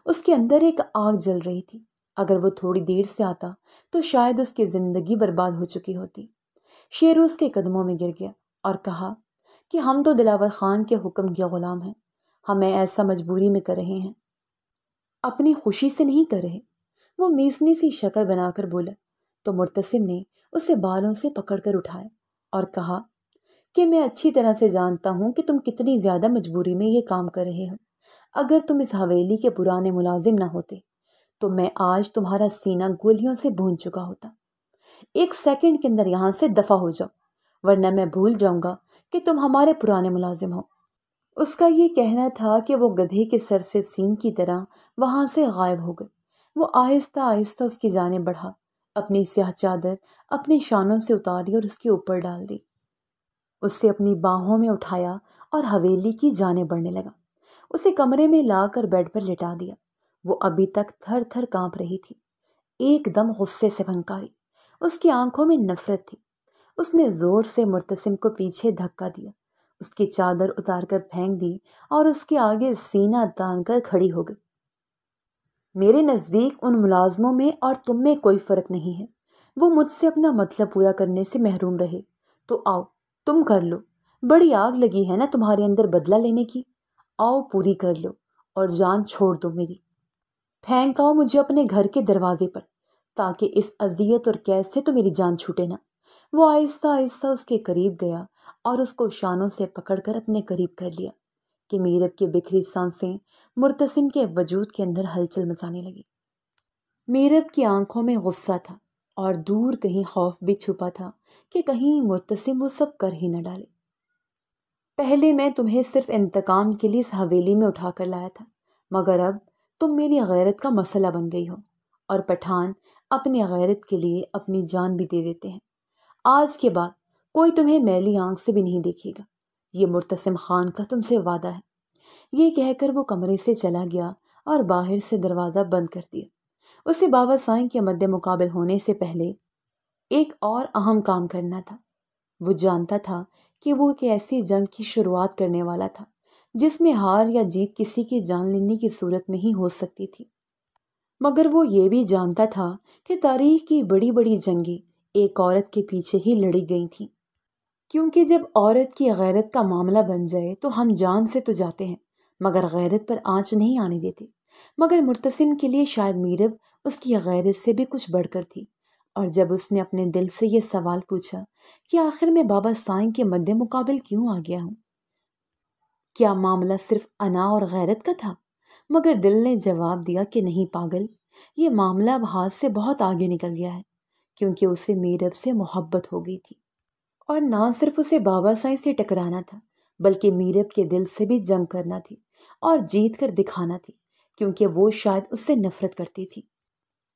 اس کے اندر ایک آگ جل رہی تھی۔ اگر وہ تھوڑی دیر سے آتا تو شاید اس کی زندگی برباد ہو چکی ہوتی۔ شیرو اس کے قدموں میں گر گیا اور کہا کہ ہم تو دلاور خان کے حکم کے غلام ہیں، ہمیں ایسا مجبوری میں کر رہے ہیں، اپنی خوشی سے نہیں کر رہے۔ وہ میسنی سی شکل بنا کر بولا تو مرتسم نے اسے بالوں سے پکڑ کر اٹھایا اور کہا کہ میں اچھی طرح سے جانتا ہوں کہ تم کتنی زیادہ مجبوری میں یہ کام کر رہے ہو۔ اگر تم اس حویلی کے پرانے ملازم نہ ہوتے تو میں آج تمہارا سینہ گولیوں سے بھون چکا ہوتا۔ ایک سیکنڈ کے اندر یہاں سے دفع ہو جاؤ، ورنہ میں بھول جاؤں گا کہ تم ہمارے پرانے ملازم ہو۔ اس کا یہ کہنا تھا کہ وہ گدھے کے سر سے سینگ کی طرح وہاں سے غائب ہو گئے۔ وہ آہستہ آہستہ اس کی جانب بڑھا، اپنی سیاہ چادر اپنی شانوں سے اتاری اور اس کے اوپر ڈال دی۔ اسے اپنی باہوں میں اٹھایا اور حویلی کی جانب بڑھنے لگا۔ اسے کمرے میں لا کر بیڈ پر لٹا دیا۔ وہ ابھی تک تھر تھر کانپ رہی تھی، ایک دم غصے سے بھنکاری۔ اس کی آنکھوں میں نفرت تھی۔ اس نے زور سے مرتسم کو پیچھے دھکا دیا، اس کی چادر اتار کر پھینک دی اور اس کے آگے سینہ تان کر کھڑی ہو گئی۔ میرے نزدیک ان ملازموں میں اور تم میں کوئی فرق نہیں ہے۔ وہ مجھ سے اپنا مطلب پورا کرنے سے محروم رہے تو آؤ تم کر لو۔ بڑی آگ لگی ہے نا تمہارے اندر بدلہ لینے کی، آؤ پوری کر لو اور جان چھوڑ دو میری۔ پھینک آؤ مجھے اپنے گھر کے دروازے پر تاکہ اس اذیت اور قید سے تو میری جان چھوٹے نہ۔ وہ آہستہ آہستہ اس کے قریب گیا اور اس کو شانوں سے پکڑ کر اپنے قریب کر لیا کہ میرب کی بکھری سانسیں مرتسم کے وجود کے اندر ہلچل مچانے لگی۔ میرب کی آنکھوں میں غصہ تھا اور دور کہیں خوف بھی چھپا تھا کہ کہیں مرتسم وہ سب کر ہی نہ ڈالے۔ پہلے میں تمہیں صرف انتقام کے لیے اس حویلی میں اٹھا کر لایا تھا، مگر اب تم میری غیرت کا مسئلہ بن گئی ہو، اور پٹھان اپنی غیرت کے لیے اپنی جان بھی دے دیتے ہیں۔ آج کے بعد کوئی تمہیں میلی آنکھ سے بھی نہیں دیکھے گا، یہ مرتسم خان کا تم سے وعدہ ہے۔ یہ کہہ کر وہ کمرے سے چلا گیا اور باہر سے دروازہ بند کر دیا۔ اسے بابا سائیں کے مد مقابل ہونے سے پہلے ایک اور اہم کام کرنا تھا۔ وہ جانتا تھا کہ وہ ایک ایسی جنگ کی شروعات کرنے والا تھا جس میں ہار یا جیت کسی کی جان لینے کی صورت میں ہی ہو سکتی تھی، مگر وہ یہ بھی جانتا تھا کہ تاریخ کی بڑی بڑی جنگیں ایک عورت کے پیچھے ہی لڑی گئی تھیں، کیونکہ جب عورت کی غیرت کا معاملہ بن جائے تو ہم جان سے تو جاتے ہیں مگر غیرت پر آنچ نہیں آنے دیتے۔ مگر مرتسم کے لیے شاید میرب اس کی غیرت سے بھی کچھ بڑھ کر تھی، اور جب اس نے اپنے دل سے یہ سوال پوچھا کہ آخر میں بابا سائیں کے مد مقابل کیوں آ گیا ہوں، کیا معاملہ صرف انا اور غیرت کا تھا، مگر دل نے جواب دیا کہ نہیں پاگل، یہ معاملہ اب ہاتھ سے بہت آگے نکل گیا ہے، کیونکہ اسے میرب سے محبت ہو گئی تھی، اور نہ صرف اسے بابا سائیں سے ٹکرانا تھا بلکہ میرب کے دل سے بھی جنگ کرنا تھی اور جیت کر دکھانا تھی، کیونکہ وہ شاید اس سے نفرت کرتی تھی،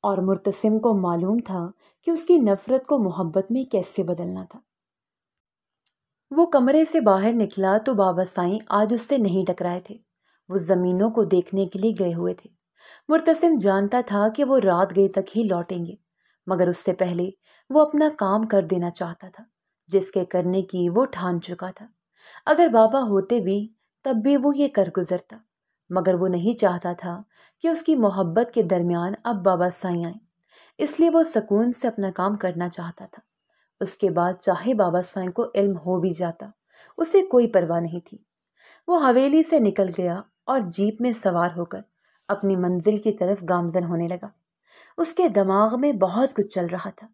اور مرتسم کو معلوم تھا کہ اس کی نفرت کو محبت میں کیسے بدلنا تھا۔ وہ کمرے سے باہر نکلا تو بابا سائیں آج اس سے نہیں ٹکرائے تھے، وہ زمینوں کو دیکھنے کے لیے گئے ہوئے تھے۔ مرتسم جانتا تھا کہ وہ رات گئے تک ہی لوٹیں گے، مگر اس سے پہلے وہ اپنا کام کر دینا چاہتا تھا جس کے کرنے کی وہ ٹھان چکا تھا۔ اگر بابا ہوتے بھی تب بھی وہ یہ کر گزرتا، مگر وہ نہیں چاہتا تھا کہ اس کی محبت کے درمیان اب بابا سائیں آئیں، اس لیے وہ سکون سے اپنا کام کرنا چاہتا تھا۔ اس کے بعد چاہے بابا سائیں کو علم ہو بھی جاتا، اسے کوئی پرواہ نہیں تھی۔ وہ حویلی سے نکل گیا اور جیپ میں سوار ہو کر اپنی منزل کی طرف گامزن ہونے لگا۔ اس کے دماغ میں بہت کچھ چل رہا تھا،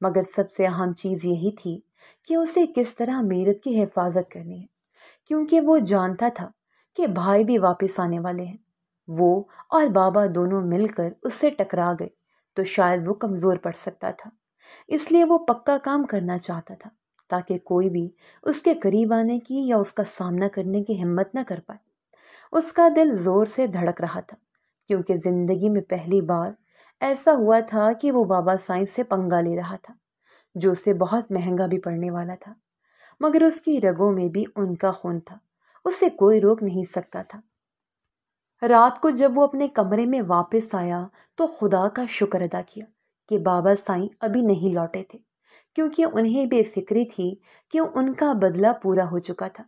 مگر سب سے اہم چیز یہی تھی کہ اسے کس طرح میرب کی حفاظت کرنی ہے، کیونکہ وہ جانتا تھا کہ بھائی بھی واپس آنے والے ہیں۔ وہ اور بابا دونوں مل کر اس سے ٹکرا گئے تو شاید وہ کمزور پڑ سکتا تھا، اس لیے وہ پکا کام کرنا چاہتا تھا تاکہ کوئی بھی اس کے قریب آنے کی یا اس کا سامنا کرنے کی ہمت نہ کر پائے۔ اس کا دل زور سے دھڑک رہا تھا، کیونکہ زندگی میں پہلی بار ایسا ہوا تھا کہ وہ بابا سائیں سے پنگا لے رہا تھا، جو اسے بہت مہنگا بھی پڑنے والا تھا، مگر اس کی رگوں میں بھی ان کا خون تھا، اسے کوئی روک نہیں سکتا تھا۔ رات کو جب وہ اپنے کمرے میں واپس آیا تو خدا کا شکر ادا کیا کہ بابا سائیں ابھی نہیں لوٹے تھے، کیونکہ انہیں بے فکری تھی کہ ان کا بدلہ پورا ہو چکا تھا۔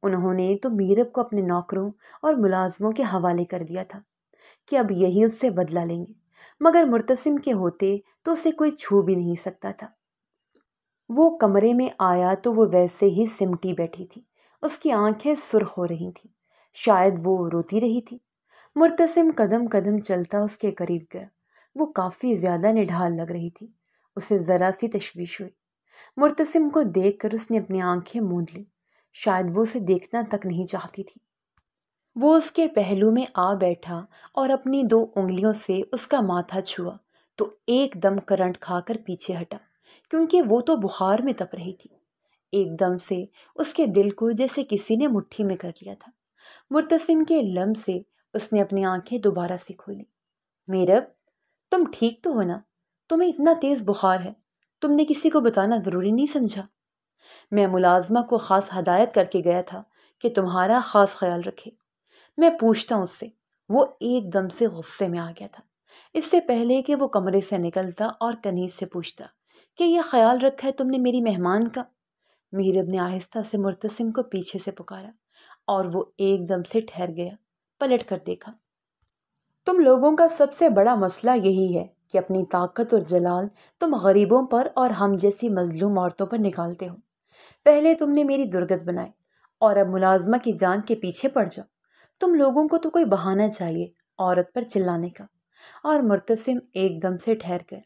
انہوں نے تو میرب کو اپنے نوکروں اور ملازموں کے حوالے کر دیا تھا کہ اب یہی اس سے بدلہ لیں گے، مگر مرتسم کے ہوتے تو اسے کوئی چھو بھی نہیں سکتا تھا۔ وہ کمرے میں آیا تو وہ ویسے ہی سمٹی بیٹھی تھی، اس کی آنکھیں سرخ ہو رہی تھیں، شاید وہ روتی رہی تھی۔ مرتسم قدم قدم چلتا اس کے قریب گیا۔ وہ کافی زیادہ نڈھال لگ رہی تھی، اسے ذرا سی تشویش ہوئی۔ مرتسم کو دیکھ کر اس نے اپنی آنکھیں موند لی، شاید وہ اسے دیکھنا تک نہیں چاہتی تھی۔ وہ اس کے پہلو میں آ بیٹھا اور اپنی 2 انگلیوں سے اس کا ماتھا چھوا تو ایک دم کرنٹ کھا کر پیچھے ہٹا، کیونکہ وہ تو بخار میں تپ رہی تھی۔ ایک دم سے اس کے دل کو جیسے کسی نے مٹھی میں کر لیا تھا۔ مرتسم کے لمس سے اس نے اپنی آنکھیں دوبارہ سے کھولی۔ میرب، تم ٹھیک تو ہو نا؟ تمہیں اتنا تیز بخار ہے، تم نے کسی کو بتانا ضروری نہیں سمجھا؟ میں ملازمہ کو خاص ہدایت کر کے گیا تھا کہ تمہارا خاص خیال رکھے۔ میں پوچھتا ہوں اس سے۔ وہ ایک دم سے غصے میں آ گیا تھا، اس سے پہلے کہ وہ کمرے سے نکلتا اور کنیز سے پوچھتا کہ یہ خیال رکھا ہے تم نے میری مہمان کا؟ میرب نے آہستہ سے مرتسم کو پیچھے سے پکارا اور وہ ایک دم سے ٹھہر گیا، پلٹ کر دیکھا۔ تم لوگوں کا سب سے بڑا مسئلہ یہی ہے کہ اپنی طاقت اور جلال تم غریبوں پر اور ہم جیسی مظلوم عورتوں پر نکالتے ہو۔ پہلے تم نے میری درگت بنائی اور اب ملازمہ کی جان کے پیچھے پڑ جاؤ۔ تم لوگوں کو تو کوئی بہانہ چاہیے عورت پر چلانے کا۔ اور مرتسم ایک دم سے ٹھہر گئے۔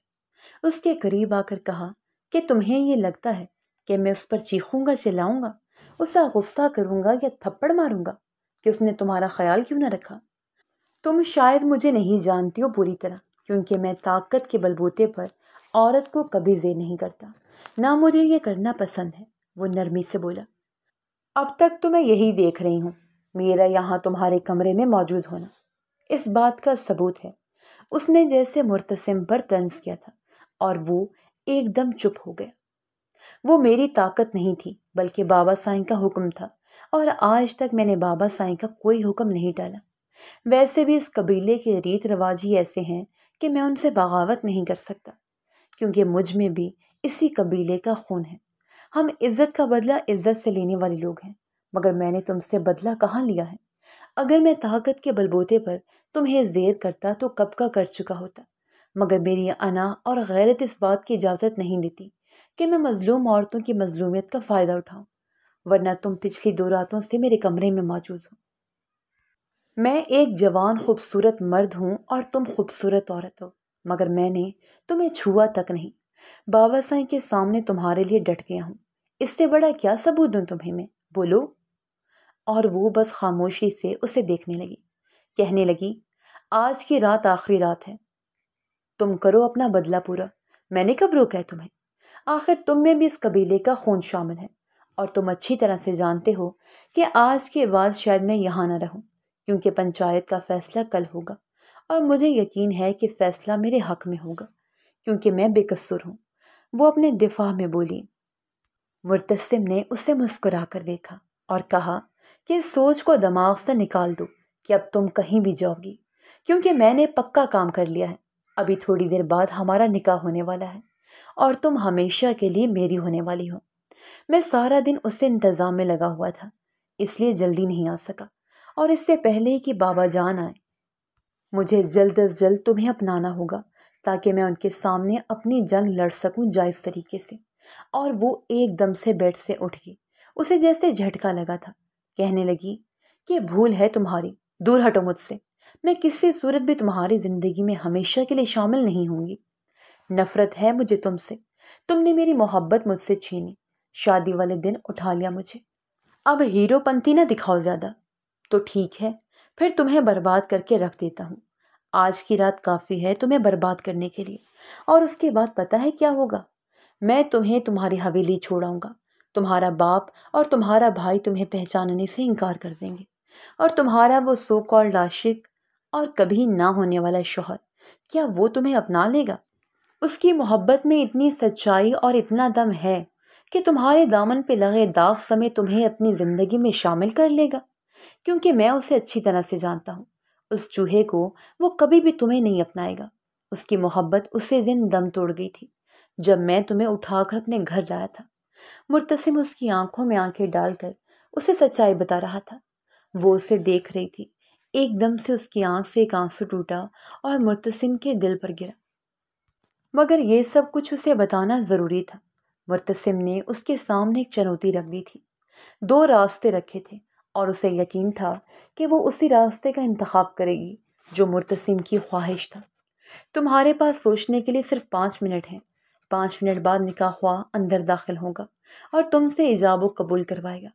اس کے قریب آ کر کہا کہ تمہیں یہ لگتا ہے کہ میں اس پر چیخوں گا، چلاؤں گا، اسے غصہ کروں گا یا تھپڑ ماروں گا کہ اس نے تمہارا خیال کیوں نہ رکھا؟ تم شاید مجھے نہیں جانتی ہو پوری طرح، کیونکہ میں طاقت کے بلبوتے پر عورت کو کبھی زیر نہیں کرتا، نہ مجھے یہ کرنا پسند ہے۔ وہ نرمی سے بولا۔ اب تک تو میں یہی دیکھ رہی ہوں، میرا یہاں تمہارے کمرے میں موجود ہونا اس بات کا ثبوت ہے۔ اس نے جیسے مرتسم پر طنز کیا تھا اور وہ ایک دم چپ ہو گیا۔ وہ میری طاقت نہیں تھی بلکہ بابا سائیں کا حکم تھا، اور آج تک میں نے بابا سائیں کا کوئی حکم نہیں ٹالا۔ ویسے بھی اس قبیلے کے ریت رواج ہی ایسے ہیں کہ میں ان سے بغاوت نہیں کر سکتا، کیونکہ مجھ میں بھی اسی قبیلے کا خون ہے۔ ہم عزت کا بدلہ عزت سے لینے والے لوگ ہیں، مگر میں نے تم سے بدلہ کہاں لیا ہے؟ اگر میں طاقت کے بلبوتے پر تمہیں زیر کرتا تو کب کا کر چکا ہوتا، مگر میری انا اور غیرت اس بات کی اجازت نہیں دیتی کہ میں مظلوم عورتوں کی مظلومیت کا فائدہ اٹھاؤں، ورنہ تم پچھلی 2 راتوں سے میرے کمرے میں موجود ہو۔ میں ایک جوان خوبصورت مرد ہوں اور تم خوبصورت عورت ہو، مگر میں نے تمہیں چھوا تک نہیں۔ بابا سائیں کے سامنے تمہارے لیے ڈٹ گیا ہوں، اس سے بڑا کیا ثبوت دوں تمہیں میں؟ بولو۔ اور وہ بس خاموشی سے اسے دیکھنے لگی، کہنے لگی، آج کی رات آخری رات ہے، تم کرو اپنا بدلہ پورا۔ میں نے کب روکا ہے تمہیں؟ آخر تم میں بھی اس قبیلے کا خون شامل ہے، اور تم اچھی طرح سے جانتے ہو کہ آج کے بعد شاید میں یہاں نہ رہوں، کیونکہ پنچایت کا فیصلہ کل ہوگا، اور مجھے یقین ہے کہ فیصلہ میرے حق میں ہوگا، کیونکہ میں بے قصور ہوں۔ وہ اپنے دفاع میں بولی۔ مرتسم نے اسے مسکرا کر دیکھا اور کہا کہ اس سوچ کو دماغ سے نکال دو کہ اب تم کہیں بھی جاؤ گی، کیونکہ میں نے پکا کام کر لیا ہے۔ ابھی تھوڑی دیر بعد ہمارا نکاح ہونے والا ہے اور تم ہمیشہ کے لیے میری ہونے والی ہو۔ میں سارا دن اس سے انتظام میں لگا ہوا تھا، اس لیے جلدی نہیں آ سکا، اور اس سے پہلے کہ بابا جان آئے مجھے جلد از جلد تمہیں اپنانا ہوگا، تاکہ میں ان کے سامنے اپنی جنگ لڑ سکوں جائز طریقے سے۔ اور وہ ایک دم سے بیڈ سے اٹھ گئی، اسے جیسے جھٹکا لگا تھا، کہنے لگی کہ بھول ہے تمہاری، دور ہٹو مجھ سے، میں کسی صورت بھی تمہاری زندگی میں ہمیشہ کے لیے شامل نہیں ہوں گی۔ نفرت ہے مجھے تم سے، تم نے میری محبت مجھ سے چھینی، شادی والے دن اٹھا لیا مجھے، اب ہیرو پنتی نہ دکھاؤ زیادہ۔ تو ٹھیک ہے، پھر تمہیں برباد کر کے رکھ دیتا ہوں۔ آج کی رات کافی ہے تمہیں برباد کرنے کے لیے، اور اس کے بعد پتہ ہے کیا ہوگا؟ میں تمہیں تمہاری حویلی چھوڑاؤں گا، تمہارا باپ اور تمہارا بھائی تمہیں پہچاننے سے انکار کر دیں گے، اور تمہارا وہ سو کالڈ عاشق اور کبھی نہ ہونے والا شوہر، کیا وہ تمہیں اپنا لے گا؟ اس کی محبت میں اتنی سچائی اور اتنا دم ہے کہ تمہارے دامن پہ لگے داغ سمیت تمہیں اپنی زندگی میں شامل کر لے گا، کیونکہ میں اسے اچھی طرح سے جانتا ہوں۔ اس چوہے کو وہ کبھی بھی تمہیں نہیں اپنائے گا، اس کی محبت اسی دن دم توڑ گئی تھی جب میں تمہیں اٹھا کر اپنے گھر لایا تھا۔ مرتسم اس کی آنکھوں میں آنکھیں ڈال کر اسے سچائی بتا رہا تھا۔ وہ اسے دیکھ رہی تھی۔ ایک دم سے اس کی آنکھ سے ایک آنسو ٹوٹا اور مرتسم کے دل پر گرا، مگر یہ سب کچھ اسے بتانا ضروری تھا۔ مرتسم نے اس کے سامنے ایک چنوتی رکھ دی تھی، 2 راستے رکھے تھے اور اسے یقین تھا کہ وہ اسی راستے کا انتخاب کرے گی جو مرتسم کی خواہش تھا۔ تمہارے پاس سوچنے کے لیے صرف 5 منٹ ہیں۔ 5 منٹ بعد نکاح خواہ اندر داخل ہوگا اور تم سے ایجاب و قبول کروائے گا۔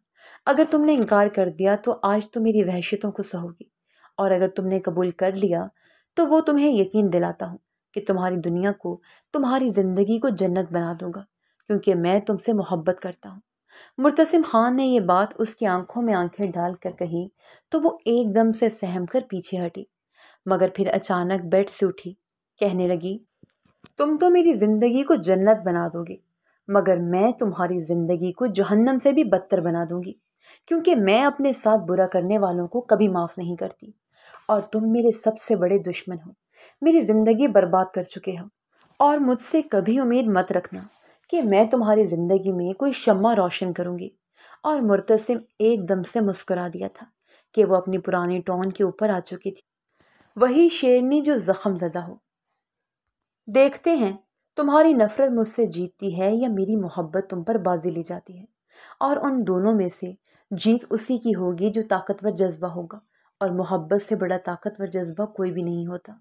اگر تم نے انکار کر دیا تو آج تو میری وحشتوں کو سہو گی، اور اگر تم نے قبول کر لیا تو وہ تمہیں یقین دلاتا ہوں کہ تمہاری دنیا کو، تمہاری زندگی کو جنت بنا دوں گا، کیونکہ میں تم سے محبت کرتا ہوں۔ مرتسم خان نے یہ بات اس کی آنکھوں میں آنکھیں ڈال کر کہی تو وہ ایک دم سے سہم کر پیچھے ہٹی، مگر پھر اچانک بیٹھ سے اٹھی، کہنے لگی، تم تو میری زندگی کو جنت بنا دو گے، مگر میں تمہاری زندگی کو جہنم سے بھی بدتر بنا دوں گی، کیونکہ میں اپنے ساتھ برا کرنے والوں کو کبھی معاف نہیں کرتی، اور تم میرے سب سے بڑے دشمن ہو، میری زندگی برباد کر چکے ہو، اور مجھ سے کبھی امید مت رکھنا کہ میں تمہاری زندگی میں کوئی شمع روشن کروں گی۔ اور مرتسم ایک دم سے مسکرا دیا تھا کہ وہ اپنی پرانی ٹون کے اوپر آ چکی تھی، وہی شیرنی جو زخم زدہ ہو۔ دیکھتے ہیں تمہاری نفرت مجھ سے جیتتی ہے یا میری محبت تم پر بازی لے جاتی ہے، اور ان دونوں میں سے جیت اسی کی ہوگی جو طاقتور جذبہ ہوگا، اور محبت سے بڑا طاقتور جذبہ کوئی بھی نہیں ہوتا۔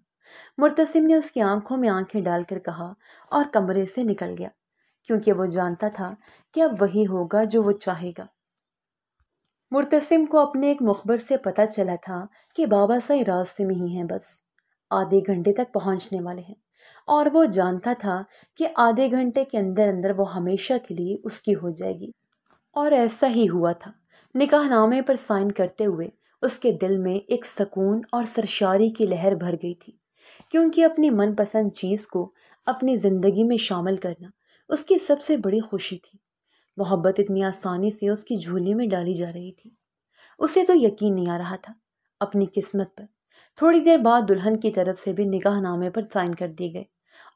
مرتسم نے اس کی آنکھوں میں آنکھیں ڈال کر کہا اور کمرے سے نکل گیا، کیونکہ وہ جانتا تھا کہ اب وہی ہوگا جو وہ چاہے گا۔ مرتسم کو اپنے ایک مخبر سے پتہ چلا تھا کہ بابا سائی راستے میں ہی ہیں، بس آدھے گھنٹے تک پہنچنے والے ہیں، اور وہ جانتا تھا کہ آدھے گھنٹے کے اندر اندر وہ ہمیشہ کے لیے اس کی ہو جائے گی، اور ایسا ہی ہوا تھا۔ نکاح نامے پر سائن کرتے ہوئے اس کے دل میں ایک سکون اور سرشاری کی لہر بھر گئی تھی، کیونکہ اپنی من پسند چیز کو اپنی زندگی میں شامل کرنا اس کی سب سے بڑی خوشی تھی۔ محبت اتنی آسانی سے اس کی جھولی میں ڈالی جا رہی تھی، اسے تو یقین نہیں آ رہا تھا اپنی قسمت پر۔ تھوڑی دیر بعد دلہن کی طرف سے بھی نکاح نامے پر سائن کر دیے گئے،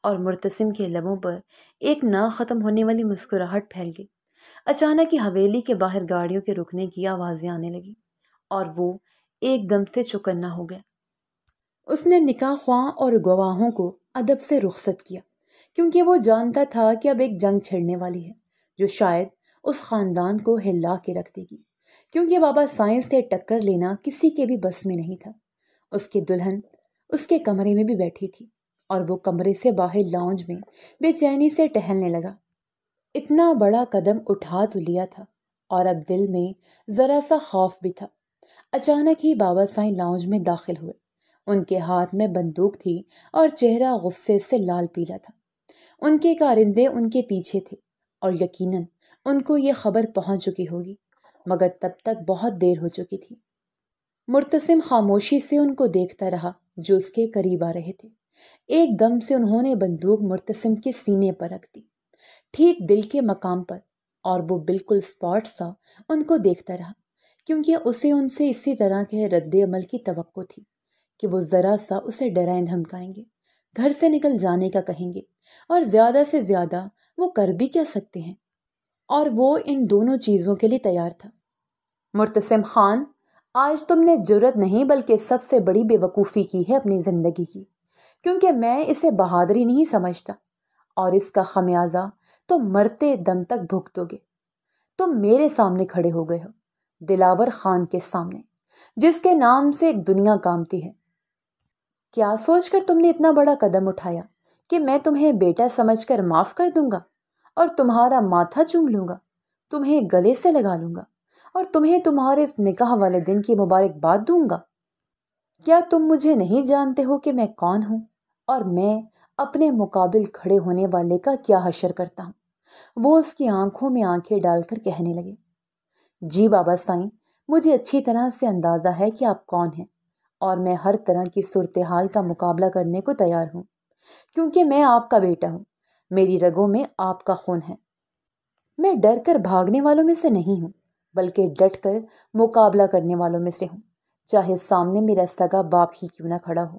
اور مرتسم کے لبوں پر ایک نہ ختم ہونے والی مسکراہٹ پھیل گئی۔ اچانک ہی حویلی کے باہر گاڑیوں کے رکنے کی آوازیں آنے لگی، اور وہ ایک دم سے چوکنا ہو گیا۔ اس نے نکاح خواہ اور گواہوں کو ادب سے رخصت کیا، کیونکہ وہ جانتا تھا کہ اب ایک جنگ چھڑنے والی ہے جو شاید اس خاندان کو ہلا کے رکھ دے گی، کیونکہ بابا سائیں سے ٹکر لینا کسی کے بھی بس میں نہیں تھا۔ اس کی دلہن اس کے کمرے میں بھی بیٹھی تھی، اور وہ کمرے سے باہر لاؤنج میں بے چینی سے ٹہلنے لگا۔ اتنا بڑا قدم اٹھا تو لیا تھا، اور اب دل میں ذرا سا خوف بھی تھا۔ اچانک ہی بابا سائیں لاؤنج میں داخل ہوئے۔ ان کے ہاتھ میں بندوق تھی اور چہرہ غصے سے لال پیلا تھا۔ ان کے کارندے ان کے پیچھے تھے، اور یقیناً ان کو یہ خبر پہنچ چکی ہوگی، مگر تب تک بہت دیر ہو چکی تھی۔ مرتسم خاموشی سے ان کو دیکھتا رہا جو اس کے قریب آ رہے تھے۔ ایک دم سے انہوں نے بندوق مرتسم کے سینے پر رکھ دی، ٹھیک دل کے مقام پر، اور وہ بالکل اسپاٹ سا ان کو دیکھتا رہا، کیونکہ اسے ان سے اسی طرح کے رد عمل کی توقع تھی کہ وہ ذرا سا اسے ڈرائیں دھمکائیں گے، گھر سے نکل جانے کا کہیں گے، اور زیادہ سے زیادہ وہ کر بھی کیا سکتے ہیں، اور وہ ان دونوں چیزوں کے لیے تیار تھا۔ مرتسم خان، آج تم نے جرأت نہیں بلکہ سب سے بڑی بے وقوفی کی ہے اپنی زندگی کی، کیونکہ میں اسے بہادری نہیں سمجھتا، اور اس کا خمیازہ تم مرتے دم تک بھگتو گے۔ تم میرے سامنے کھڑے ہو گئے ہو، دلاور خان کے سامنے، جس کے نام سے ایک دنیا کامتی ہے۔ کیا سوچ کر تم نے اتنا بڑا قدم اٹھایا کہ میں تمہیں بیٹا سمجھ کر معاف کر دوں گا، اور تمہارا ماتھا چوم لوں گا، تمہیں گلے سے لگا لوں گا، اور تمہیں تمہارے اس نکاح والے دن کی مبارکباد دوں گا؟ کیا تم مجھے نہیں جانتے ہو کہ میں کون ہوں، اور میں اپنے مقابل کھڑے ہونے والے کا کیا حشر کرتا ہوں؟ وہ اس کی آنکھوں میں آنکھیں ڈال کر کہنے لگے، جی بابا سائیں، مجھے اچھی طرح سے اندازہ ہے کہ آپ کون ہیں، اور میں ہر طرح کی صورتحال کا مقابلہ کرنے کو تیار ہوں، کیونکہ میں آپ کا بیٹا ہوں، میری رگوں میں آپ کا خون ہے۔ میں ڈر کر بھاگنے والوں میں سے نہیں ہوں، بلکہ ڈٹ کر مقابلہ کرنے والوں میں سے ہوں، چاہے سامنے میرا سگا باپ ہی کیوں نہ کھڑا ہو۔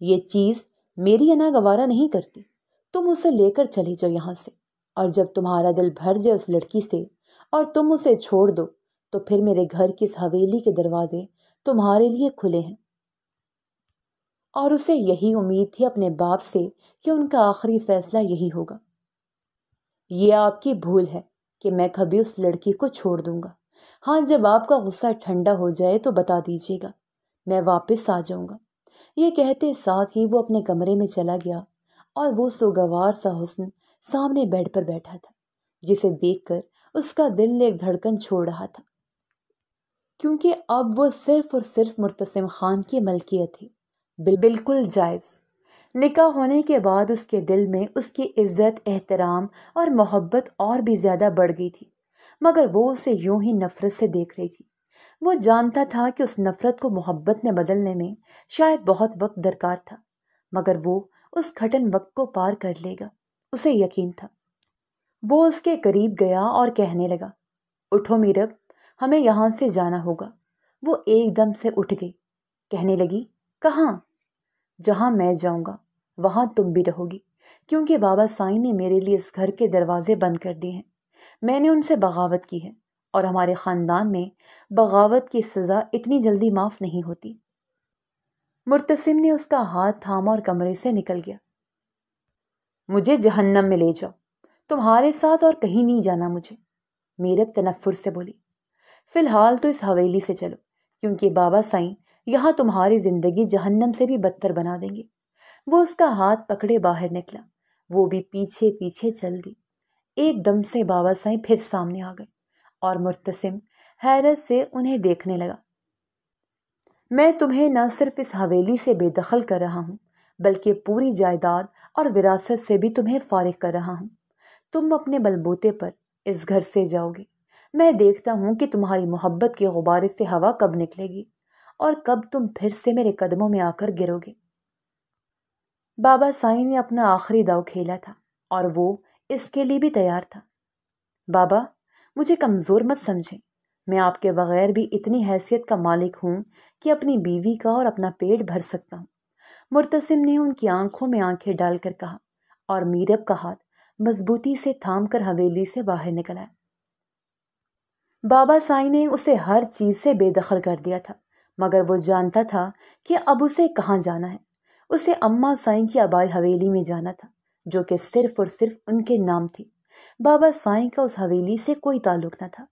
یہ چیز میری انا گوارا نہیں کرتی، تم اسے لے کر چلے جاؤ یہاں سے، اور جب تمہارا دل بھر جائے اس لڑکی سے اور تم اسے چھوڑ دو تو پھر میرے گھر کی اس حویلی کے دروازے تمہارے لیے کھلے ہیں۔ اور اسے یہی امید تھی اپنے باپ سے کہ ان کا آخری فیصلہ یہی ہوگا۔ یہ آپ کی بھول ہے کہ میں کبھی اس لڑکی کو چھوڑ دوں گا۔ ہاں، جب آپ کا غصہ ٹھنڈا ہو جائے تو بتا دیجیے گا، میں واپس آ جاؤں گا۔ یہ کہتے ساتھ ہی وہ اپنے کمرے میں چلا گیا، اور وہ سوگوار سا حسن سامنے بیڈ پر بیٹھا تھا، جسے دیکھ کر اس کا دل ایک دھڑکن چھوڑ رہا تھا، کیونکہ اب وہ صرف اور صرف مرتسم خان کی ملکیت تھی، بالکل جائز۔ نکاح ہونے کے بعد اس کے دل میں اس کی عزت، احترام اور محبت اور بھی زیادہ بڑھ گئی تھی، مگر وہ اسے یوں ہی نفرت سے دیکھ رہی تھی۔ وہ جانتا تھا کہ اس نفرت کو محبت میں بدلنے میں شاید بہت وقت درکار تھا، مگر وہ اس کھٹن وقت کو پار کر لے گا، اسے یقین تھا۔ وہ اس کے قریب گیا اور کہنے لگا، اٹھو میرب، ہمیں یہاں سے جانا ہوگا۔ وہ ایک دم سے اٹھ گئی، کہنے لگی، کہاں؟ جہاں میں جاؤں گا وہاں تم بھی رہو گی، کیونکہ بابا سائیں نے میرے لیے اس گھر کے دروازے بند کر دیے ہیں۔ میں نے ان سے بغاوت کی ہے، اور ہمارے خاندان میں بغاوت کی سزا اتنی جلدی معاف نہیں ہوتی۔ مرتسم نے اس کا ہاتھ تھاما اور کمرے سے نکل گیا۔ مجھے جہنم میں لے جاؤ، تمہارے ساتھ اور کہیں نہیں جانا مجھے، میرب تنفر سے بولی۔ فی الحال تو اس حویلی سے چلو، کیونکہ بابا سائیں یہاں تمہاری زندگی جہنم سے بھی بدتر بنا دیں گے۔ وہ اس کا ہاتھ پکڑے باہر نکلا، وہ بھی پیچھے پیچھے چل دی۔ ایک دم سے بابا سائیں پھر سامنے آ گئے، اور مرتسم حیرت سے انہیں دیکھنے لگا۔ میں تمہیں نہ صرف اس حویلی سے بے دخل کر رہا ہوں، بلکہ پوری جائیداد اور وراثت سے بھی تمہیں فارغ کر رہا ہوں۔ تم اپنے بلبوتے پر اس گھر سے جاؤ گے۔ میں دیکھتا ہوں کہ تمہاری محبت کے غبارے سے ہوا کب نکلے گی، اور کب تم پھر سے میرے قدموں میں آ کر گرو گے۔ بابا سائیں نے اپنا آخری داؤ کھیلا تھا، اور وہ اس کے لیے بھی تیار تھا۔ بابا، مجھے کمزور مت سمجھیں، میں آپ کے بغیر بھی اتنی حیثیت کا مالک ہوں کہ اپنی بیوی کا اور اپنا پیٹ بھر سکتا ہوں۔ مرتسم نے ان کی آنکھوں میں آنکھیں ڈال کر کہا، اور میرب کا ہاتھ مضبوطی سے تھام کر حویلی سے باہر نکل آیا۔ بابا سائیں نے اسے ہر چیز سے بے دخل کر دیا تھا، مگر وہ جانتا تھا کہ اب اسے کہاں جانا ہے۔ اسے اماں سائیں کی آبائی حویلی میں جانا تھا، جو کہ صرف اور صرف ان کے نام تھی۔ بابا سائیں کا اس حویلی سے کوئی تعلق نہ تھا،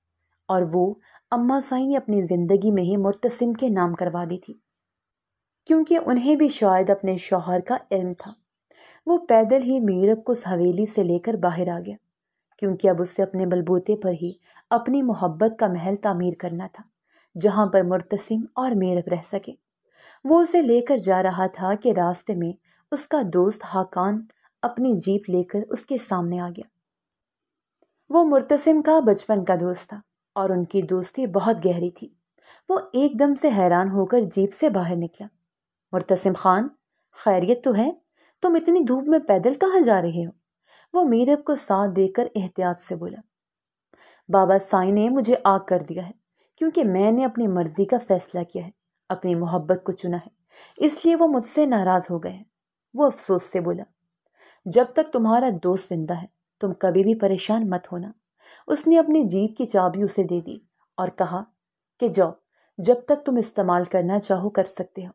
اور وہ اماں سائیں نے اپنی زندگی میں ہی مرتسم کے نام کروا دی تھی، کیونکہ انہیں بھی شاید اپنے شوہر کا علم تھا۔ وہ پیدل ہی میرب کو اس حویلی سے لے کر باہر آ گیا، کیونکہ اب اسے اپنے بلبوتے پر ہی اپنی محبت کا محل تعمیر کرنا تھا، جہاں پر مرتسم اور میرب رہ سکے۔ وہ اسے لے کر جا رہا تھا کہ راستے میں اس کا دوست حاکان اپنی جیپ لے کر اس کے سامنے آ گیا۔ وہ مرتسم کا بچپن کا دوست تھا، اور ان کی دوستی بہت گہری تھی۔ وہ ایک دم سے حیران ہو کر جیپ سے باہر نکلا۔ مرتسم خان، خیریت تو ہے؟ تم اتنی دھوپ میں پیدل کہاں جا رہے ہو؟ وہ میرب کو ساتھ دے کر احتیاط سے بولا۔ بابا سائیں نے مجھے آگ کر دیا ہے، کیونکہ میں نے اپنی مرضی کا فیصلہ کیا ہے، اپنی محبت کو چنا ہے، اس لیے وہ مجھ سے ناراض ہو گئے ہیں۔ وہ افسوس سے بولا، جب تک تمہارا دوست زندہ ہے تم کبھی بھی پریشان مت ہونا۔ اس نے اپنی جیپ کی چابی اسے دے دی اور کہا کہ جاؤ، جب تک تم استعمال کرنا چاہو کر سکتے ہو،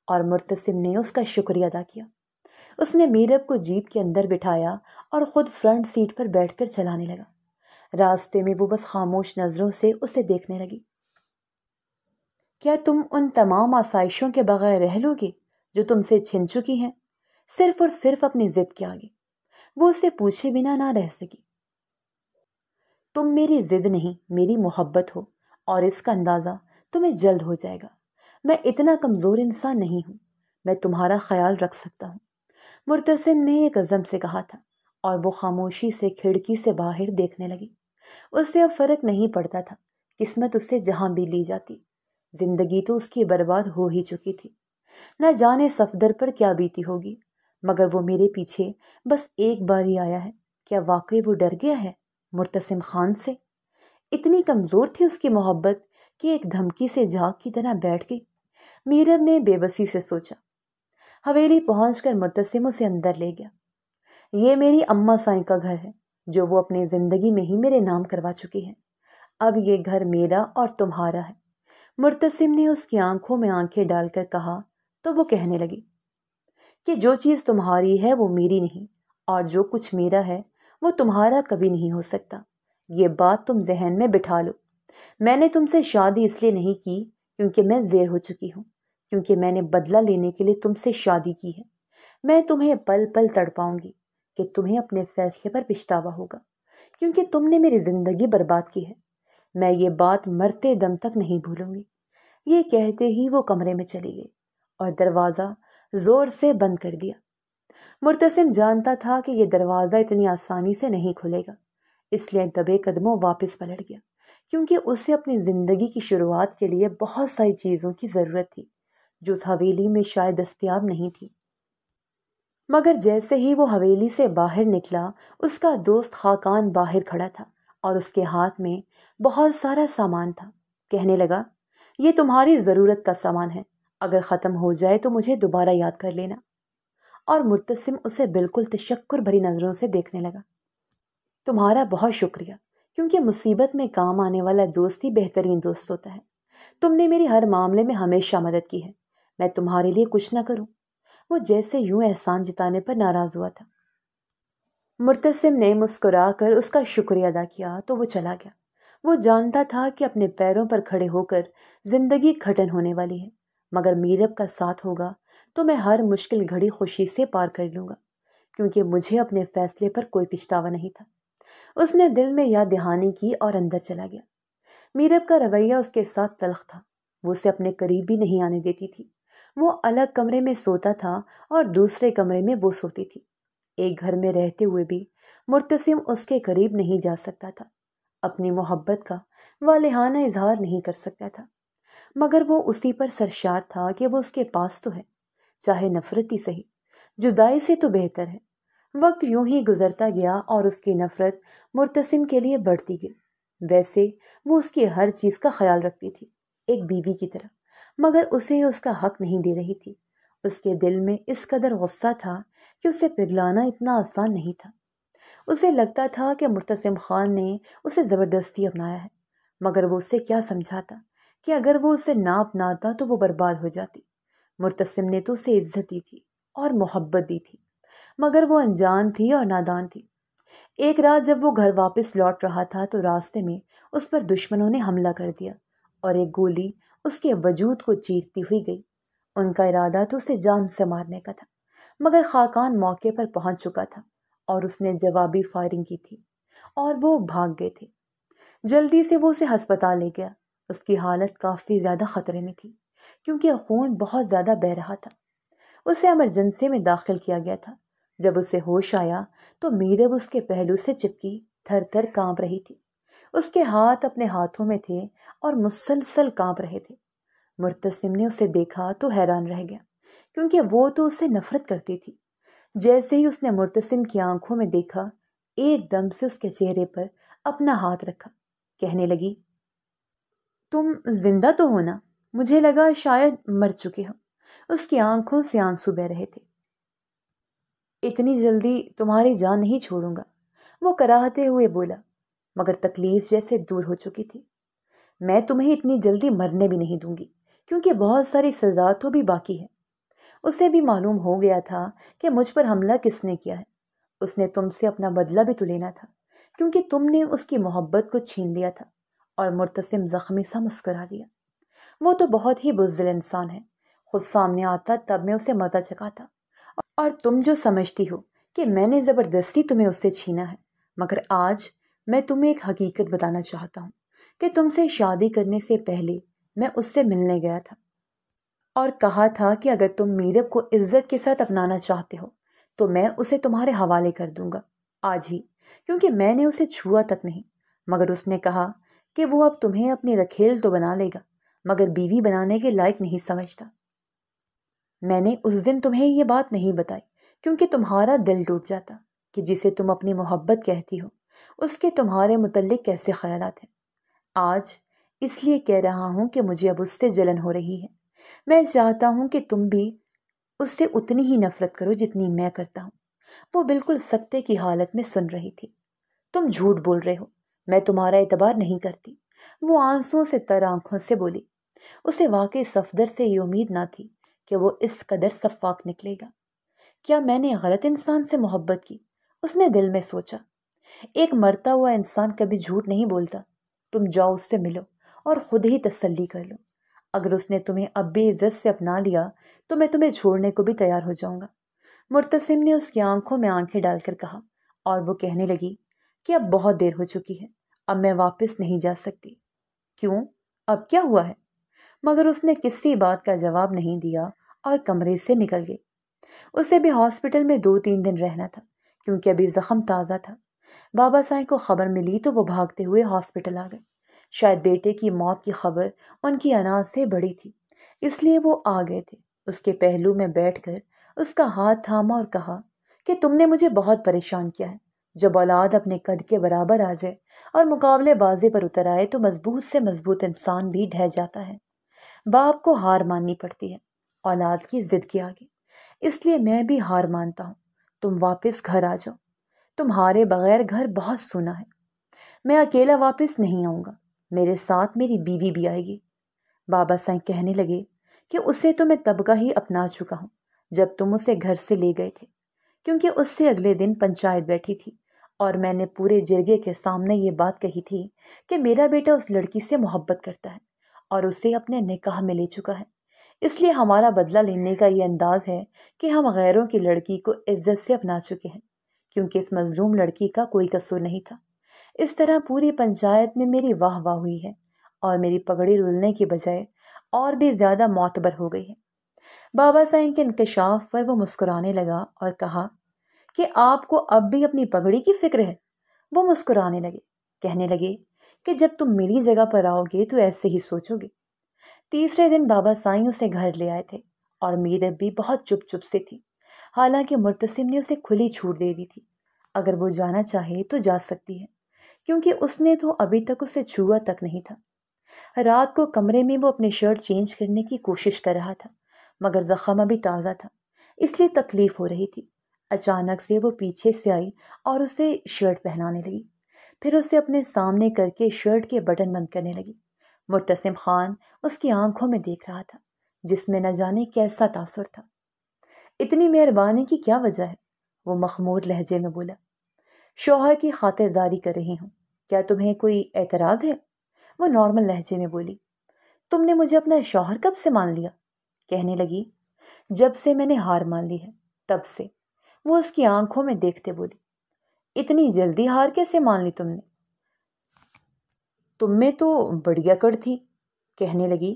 اور مرتسم نے اس کا شکریہ ادا کیا۔ اس نے میرب کو جیپ کے اندر بٹھایا اور خود فرنٹ سیٹ پر بیٹھ کر چلانے لگا۔ راستے میں وہ بس خاموش نظروں سے اسے دیکھنے لگی۔ کیا تم ان تمام آسائشوں کے بغیر رہ لو گے جو تم سے چھن چکی ہیں، صرف اور صرف اپنی ضد کے آگے؟ وہ اسے پوچھے بنا نہ رہ سکی۔ تم میری ضد نہیں، میری محبت ہو، اور اس کا اندازہ تمہیں جلد ہو جائے گا۔ میں اتنا کمزور انسان نہیں ہوں، میں تمہارا خیال رکھ سکتا ہوں، مرتسم نے ایک عزم سے کہا تھا، اور وہ خاموشی سے کھڑکی سے باہر دیکھنے لگی۔ اسے اب فرق نہیں پڑتا تھا، قسمت اسے جہاں بھی لی جاتی، زندگی تو اس کی برباد ہو ہی چکی تھی۔ نہ جانے صفدر پر کیا بیتی ہوگی، مگر وہ میرے پیچھے بس ایک بار ہی آیا ہے۔ کیا واقعی وہ ڈر گیا ہے مرتسم خان سے؟ اتنی کمزور تھی اس کی محبت کہ ایک دھمکی سے جھاگ کی طرح بیٹھ گئی۔ میرب نے بے بسی سے سوچا۔ حویلی پہنچ کر مرتسم اسے اندر لے گیا۔ یہ میری اماں سائیں کا گھر ہے جو وہ اپنی زندگی میں ہی میرے نام کروا چکی ہے۔ اب یہ گھر میرا اور تمہارا ہے۔ مرتسم نے اس کی آنکھوں میں آنکھیں ڈال کر کہا تو وہ کہنے لگی کہ جو چیز تمہاری ہے وہ میری نہیں، اور جو کچھ میرا ہے وہ تمہارا کبھی نہیں ہو سکتا۔ یہ بات تم ذہن میں بٹھا لو۔ میں نے تم سے شادی اس لیے نہیں کی کیونکہ میں زیر ہو چکی ہوں، کیونکہ میں نے بدلہ لینے کے لیے تم سے شادی کی ہے۔ میں تمہیں پل پل تڑپاؤں گی کہ تمہیں اپنے فیصلے پر پچھتاوا ہوگا، کیونکہ تم نے میری زندگی برباد کی ہے۔ میں یہ بات مرتے دم تک نہیں بھولوں گی۔ یہ کہتے ہی وہ کمرے میں چلی گئی اور دروازہ زور سے بند کر دیا۔ مرتسم جانتا تھا کہ یہ دروازہ اتنی آسانی سے نہیں کھلے گا، اس لیے دبے قدموں واپس پلٹ گیا، کیونکہ اسے اپنی زندگی کی شروعات کے لیے بہت ساری چیزوں کی ضرورت تھی جو اس حویلی میں شاید دستیاب نہیں تھی۔ مگر جیسے ہی وہ حویلی سے باہر نکلا، اس کا دوست خاقان باہر کھڑا تھا اور اس کے ہاتھ میں بہت سارا سامان تھا۔ کہنے لگا، یہ تمہاری ضرورت کا سامان ہے، اگر ختم ہو جائے تو مجھے دوبارہ یاد کر لینا۔ اور مرتسم اسے بالکل تشکر بھری نظروں سے دیکھنے لگا۔ تمہارا بہت شکریہ، کیونکہ مصیبت میں کام آنے والا دوست ہی بہترین دوست ہوتا ہے۔ تم نے میری ہر معاملے میں ہمیشہ مدد کی ہے، میں تمہارے لیے کچھ نہ کروں۔ وہ جیسے یوں احسان جتانے پر ناراض ہوا تھا۔ مرتسم نے مسکرا کر اس کا شکریہ ادا کیا تو وہ چلا گیا۔ وہ جانتا تھا کہ اپنے پیروں پر کھڑے ہو کر زندگی کھٹن ہونے والی ہے، مگر میرب کا ساتھ ہوگا تو میں ہر مشکل گھڑی خوشی سے پار کر لوں گا، کیونکہ مجھے اپنے فیصلے پر کوئی پچھتاوا نہیں تھا۔ اس نے دل میں یاد دہانی کی اور اندر چلا گیا۔ میرب کا رویہ اس کے ساتھ تلخ تھا، وہ اسے اپنے قریب بھی نہیں آنے دیتی تھی۔ وہ الگ کمرے میں سوتا تھا اور دوسرے کمرے میں وہ سوتی تھی۔ ایک گھر میں رہتے ہوئے بھی مرتسم اس کے قریب نہیں جا سکتا تھا، اپنی محبت کا والہانہ اظہار نہیں کر سکتا تھا، مگر وہ اسی پر سرشار تھا کہ وہ اس کے پاس تو ہے، چاہے نفرت ہی سہی، جدائی سے تو بہتر ہے۔ وقت یوں ہی گزرتا گیا اور اس کی نفرت مرتسم کے لیے بڑھتی گئی۔ ویسے وہ اس کی ہر چیز کا خیال رکھتی تھی، ایک بیوی کی طرح، مگر اسے اس کا حق نہیں دے رہی تھی۔ اس کے دل میں اس قدر غصہ تھا کہ اسے پگلانا اتنا آسان نہیں تھا۔ اسے لگتا تھا کہ مرتسم خان نے اسے زبردستی اپنایا ہے، مگر وہ اسے کیا سمجھاتا کہ اگر وہ اسے نہ اپناتا تو وہ برباد ہو جاتی۔ مرتسم نے تو اسے عزت دی تھی اور محبت دی تھی، مگر وہ انجان تھی اور نادان تھی۔ ایک رات جب وہ گھر واپس لوٹ رہا تھا تو راستے میں اس پر دشمنوں نے حملہ کر دیا اور ایک گولی اس کے وجود کو چیرتی ہوئی گئی۔ ان کا ارادہ تو اسے جان سے مارنے کا تھا، مگر خاقان موقع پر پہنچ چکا تھا اور اس نے جوابی فائرنگ کی تھی اور وہ بھاگ گئے تھے۔ جلدی سے وہ اسے ہسپتال لے گیا۔ اس کی حالت کافی زیادہ خطرے میں تھی کیونکہ خون بہت زیادہ بہہ رہا تھا۔ اسے ایمرجنسی میں داخل کیا گیا تھا۔ جب اسے ہوش آیا تو میرب اس کے پہلو سے چپکی تھر تھر کانپ رہی تھی۔ اس کے ہاتھ اپنے ہاتھوں میں تھے اور مسلسل کانپ رہے تھے۔ مرتسم نے اسے دیکھا تو حیران رہ گیا، کیونکہ وہ تو اسے نفرت کرتی تھی۔ جیسے ہی اس نے مرتسم کی آنکھوں میں دیکھا، ایک دم سے اس کے چہرے پر اپنا ہاتھ رکھا، کہنے لگی، تم زندہ تو ہو نا؟ مجھے لگا شاید مر چکے ہو۔ اس کی آنکھوں سے آنسو بہہ رہے تھے۔ اتنی جلدی تمہاری جان نہیں چھوڑوں گا، وہ کراہتے ہوئے بولا، مگر تکلیف جیسے دور ہو چکی تھی۔ میں تمہیں اتنی جلدی مرنے بھی نہیں دوں گی، کیونکہ بہت ساری سزا تو بھی باقی ہے۔ اسے بھی معلوم ہو گیا تھا کہ مجھ پر حملہ کس نے کیا ہے۔ اس نے تم سے اپنا بدلہ بھی تو لینا تھا، کیونکہ تم نے اس کی محبت کو چھین لیا تھا۔ اور مرتسم زخمی سا مسکرا دیا۔ وہ تو بہت ہی بزدل انسان ہے، خود سامنے آتا تب میں اسے مزہ چکاتا، اور تم جو سمجھتی ہو کہ میں نے زبردستی تمہیں اس سے چھینا ہے، مگر آج میں تمہیں ایک حقیقت بتانا چاہتا ہوں کہ تم سے شادی کرنے سے پہلے میں اس سے ملنے گیا تھا اور کہا تھا کہ اگر تم میرب کو عزت کے ساتھ اپنانا چاہتے ہو تو میں اسے تمہارے حوالے کر دوں گا آج ہی، کیونکہ میں نے اسے چھوا تک نہیں۔ مگر اس نے کہا کہ وہ اب تمہیں اپنی رکھیل تو بنا لے گا، مگر بیوی بنانے کے لائق نہیں سمجھتا۔ میں نے اس دن تمہیں یہ بات نہیں بتائی کیونکہ تمہارا دل ٹوٹ جاتا کہ جسے تم اپنی محبت کہتی ہو اس کے تمہارے متعلق کیسے خیالات ہیں۔ آج اس لیے کہہ رہا ہوں کہ مجھے اب اس سے جلن ہو رہی ہے۔ میں چاہتا ہوں کہ تم بھی اس سے اتنی ہی نفرت کرو جتنی میں کرتا ہوں۔ وہ بالکل سکتے کی حالت میں سن رہی تھی۔ تم جھوٹ بول رہے ہو، میں تمہارا اعتبار نہیں کرتی، وہ آنسوؤں سے تر آنکھوں سے بولی۔ اسے واقعی صفدر سے یہ امید نہ تھی کہ وہ اس قدر شفاق نکلے گا۔ کیا میں نے غلط انسان سے محبت کی؟ اس نے دل میں سوچا۔ ایک مرتا ہوا انسان کبھی جھوٹ نہیں بولتا۔ تم جاؤ اس سے ملو اور خود ہی تسلی کر لو۔ اگر اس نے تمہیں اب بھی عزت سے اپنا لیا تو میں تمہیں چھوڑنے کو بھی تیار ہو جاؤں گا۔ مرتسم نے اس کی آنکھوں میں آنکھیں ڈال کر کہا، اور وہ کہنے لگی کہ اب بہت دیر ہو چکی ہے، اب میں واپس نہیں جا سکتی۔ کیوں؟ اب کیا ہوا ہے؟ مگر اس نے کسی بات کا جواب نہیں دیا اور کمرے سے نکل گئی۔ اسے بھی ہاسپٹل میں 2-3 دن رہنا تھا کیونکہ ابھی زخم تازہ تھا۔ بابا سائیں کو خبر ملی تو وہ بھاگتے ہوئے ہاسپٹل آ گئے۔ شاید بیٹے کی موت کی خبر ان کی انا سے بڑی تھی، اس لیے وہ آ گئے تھے۔ اس کے پہلو میں بیٹھ کر اس کا ہاتھ تھاما اور کہا کہ تم نے مجھے بہت پریشان کیا ہے۔ جب اولاد اپنے قد کے برابر آ جائے اور مقابلے بازی پر اتر آئے تو مضبوط سے مضبوط انسان بھی ڈھہ جاتا ہے۔ باپ کو ہار ماننی پڑتی ہے اولاد کی ضد کے آگے، اس لیے میں بھی ہار مانتا ہوں۔ تم واپس گھر آ جاؤ، تمہارے بغیر گھر بہت سونا ہے۔ میں اکیلا واپس نہیں آؤں گا، میرے ساتھ میری بیوی بھی آئے گی۔ بابا سائیں کہنے لگے کہ اسے تو میں تب کا ہی اپنا چکا ہوں جب تم اسے گھر سے لے گئے تھے، کیونکہ اس سے اگلے دن پنچایت بیٹھی تھی اور میں نے پورے جرگے کے سامنے یہ بات کہی تھی کہ میرا بیٹا اس لڑکی سے محبت کرتا ہے اور اسے اپنے نکاح میں لے چکا ہے۔ اس لیے ہمارا بدلہ لینے کا یہ انداز ہے کہ ہم غیروں کی لڑکی کو عزت سے اپنا چکے ہیں، کیونکہ اس مظلوم لڑکی کا کوئی قصور نہیں تھا۔ اس طرح پوری پنچایت میں میری واہ واہ ہوئی ہے اور میری پگڑی رولنے کی بجائے اور بھی زیادہ معتبر ہو گئی ہے۔ بابا سائیں کے انکشاف پر وہ مسکرانے لگا اور کہا کہ آپ کو اب بھی اپنی پگڑی کی فکر ہے؟ وہ مسکرانے لگے، کہنے لگے کہ جب تم میری جگہ پر آؤ گے تو ایسے ہی سوچو گے۔ تیسرے دن بابا سائیں اسے گھر لے آئے تھے اور میرب بھی بہت چپ چپ سے تھی، حالانکہ مرتسم نے اسے کھلی چھوٹ دے دی تھی۔ اگر وہ جانا چاہے تو جا سکتی ہے، کیونکہ اس نے تو ابھی تک اسے چھوا تک نہیں تھا۔ رات کو کمرے میں وہ اپنی شرٹ چینج کرنے کی کوشش کر رہا تھا، مگر زخم ابھی تازہ تھا، اس لیے تکلیف ہو رہی تھی۔ اچانک سے وہ پیچھے سے آئی اور اسے شرٹ پہنانے لگی، پھر اسے اپنے سامنے کر کے شرٹ کے بٹن بند کرنے لگی۔ مرتسم خان اس کی آنکھوں میں دیکھ رہا تھا، جس میں نہ جانے کیسا تاثر تھا۔ اتنی مہربانی کی کیا وجہ ہے؟ وہ مخمور لہجے میں بولا۔ شوہر کی خاطرداری کر رہی ہوں، کیا تمہیں کوئی اعتراض ہے؟ وہ نارمل لہجے میں بولی۔ تم نے مجھے اپنا شوہر کب سے مان لیا؟ کہنے لگی، جب سے میں نے ہار مان لی ہے تب سے۔ وہ اس کی آنکھوں میں دیکھتے بولی۔ اتنی جلدی ہار کیسے مان لی تم نے؟ تم میں تو بڑی اکڑ تھی۔ کہنے لگی،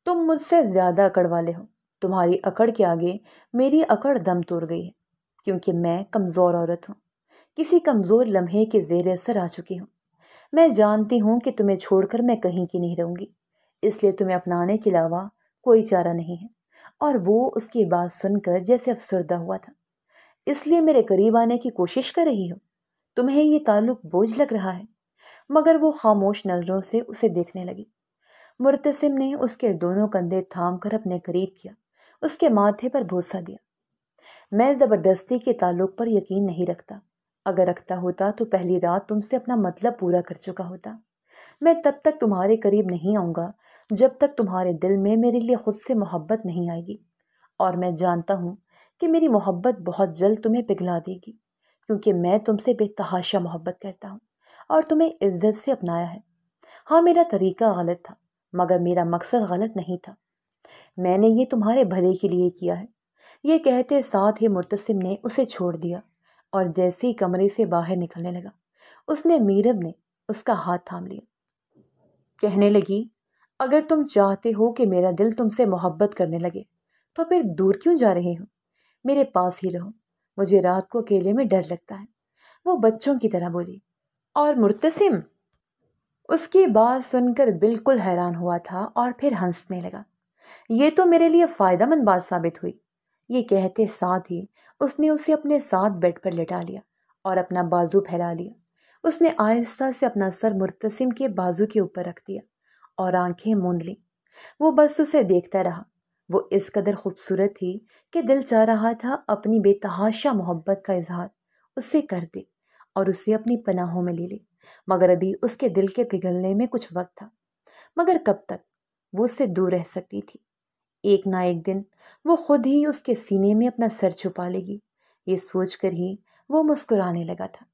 تم مجھ سے زیادہ اکڑ والے ہو۔ تمہاری اکڑ کے آگے میری اکڑ دم توڑ گئی ہے، کیونکہ میں کمزور عورت ہوں، کسی کمزور لمحے کے زیر اثر آ چکی ہوں۔ میں جانتی ہوں کہ تمہیں چھوڑ کر میں کہیں کی نہیں رہوں گی، اس لیے تمہیں اپنانے کے علاوہ کوئی چارہ نہیں ہے۔ اور وہ اس کی بات سن کر جیسے افسردہ ہوا تھا۔ اس لیے میرے قریب آنے کی کوشش کر رہی ہو؟ تمہیں یہ تعلق بوجھ لگ رہا ہے؟ مگر وہ خاموش نظروں سے اسے دیکھنے لگی۔ مرتسم نے اس کے دونوں کندھے تھام کر اپنے قریب کیا، اس کے ماتھے پر بوسہ دیا۔ میں زبردستی کے تعلق پر یقین نہیں رکھتا، اگر رکھتا ہوتا تو پہلی رات تم سے اپنا مطلب پورا کر چکا ہوتا۔ میں تب تک تمہارے قریب نہیں آؤں گا جب تک تمہارے دل میں میرے لیے خود سے محبت نہیں آئے گی، اور میں جانتا ہوں کہ میری محبت بہت جلد تمہیں پگھلا دے گی، کیونکہ میں تم سے بے تحاشا محبت کرتا ہوں اور تمہیں عزت سے اپنایا ہے۔ ہاں، میرا طریقہ غلط تھا، مگر میرا مقصد غلط نہیں تھا۔ میں نے یہ تمہارے بھلے کے لیے کیا ہے۔ یہ کہتے ساتھ ہی مرتسم نے اسے چھوڑ دیا اور جیسے ہی کمرے سے باہر نکلنے لگا، اس نے میرب نے اس کا ہاتھ تھام لیا۔ کہنے لگی، اگر تم چاہتے ہو کہ میرا دل تم سے محبت کرنے لگے تو پھر دور کیوں جا رہے ہو؟ میرے پاس ہی رہو، مجھے رات کو اکیلے میں ڈر لگتا ہے، وہ بچوں کی طرح بولی۔ اور مرتسم اس کی بات سن کر بالکل حیران ہوا تھا اور پھر ہنسنے لگا۔ یہ تو میرے لیے فائدہ مند بات ثابت ہوئی۔ یہ کہتے ساتھ ہی اس نے اسے اپنے ساتھ بیڈ پر لٹا لیا اور اپنا بازو پھیلا لیا۔ اس نے آہستہ سے اپنا سر مرتسم کے بازو کے اوپر رکھ دیا اور آنکھیں موند لیں۔ وہ بس اسے دیکھتا رہا۔ وہ اس قدر خوبصورت تھی کہ دل چاہ رہا تھا اپنی بے تحاشا محبت کا اظہار اس سے کر دے اور اسے اپنی پناہوں میں لے لے، مگر ابھی اس کے دل کے پگھلنے میں کچھ وقت تھا۔ مگر کب تک وہ اس سے دور رہ سکتی تھی؟ ایک نہ ایک دن وہ خود ہی اس کے سینے میں اپنا سر چھپا لے گی، یہ سوچ کر ہی وہ مسکرانے لگا تھا۔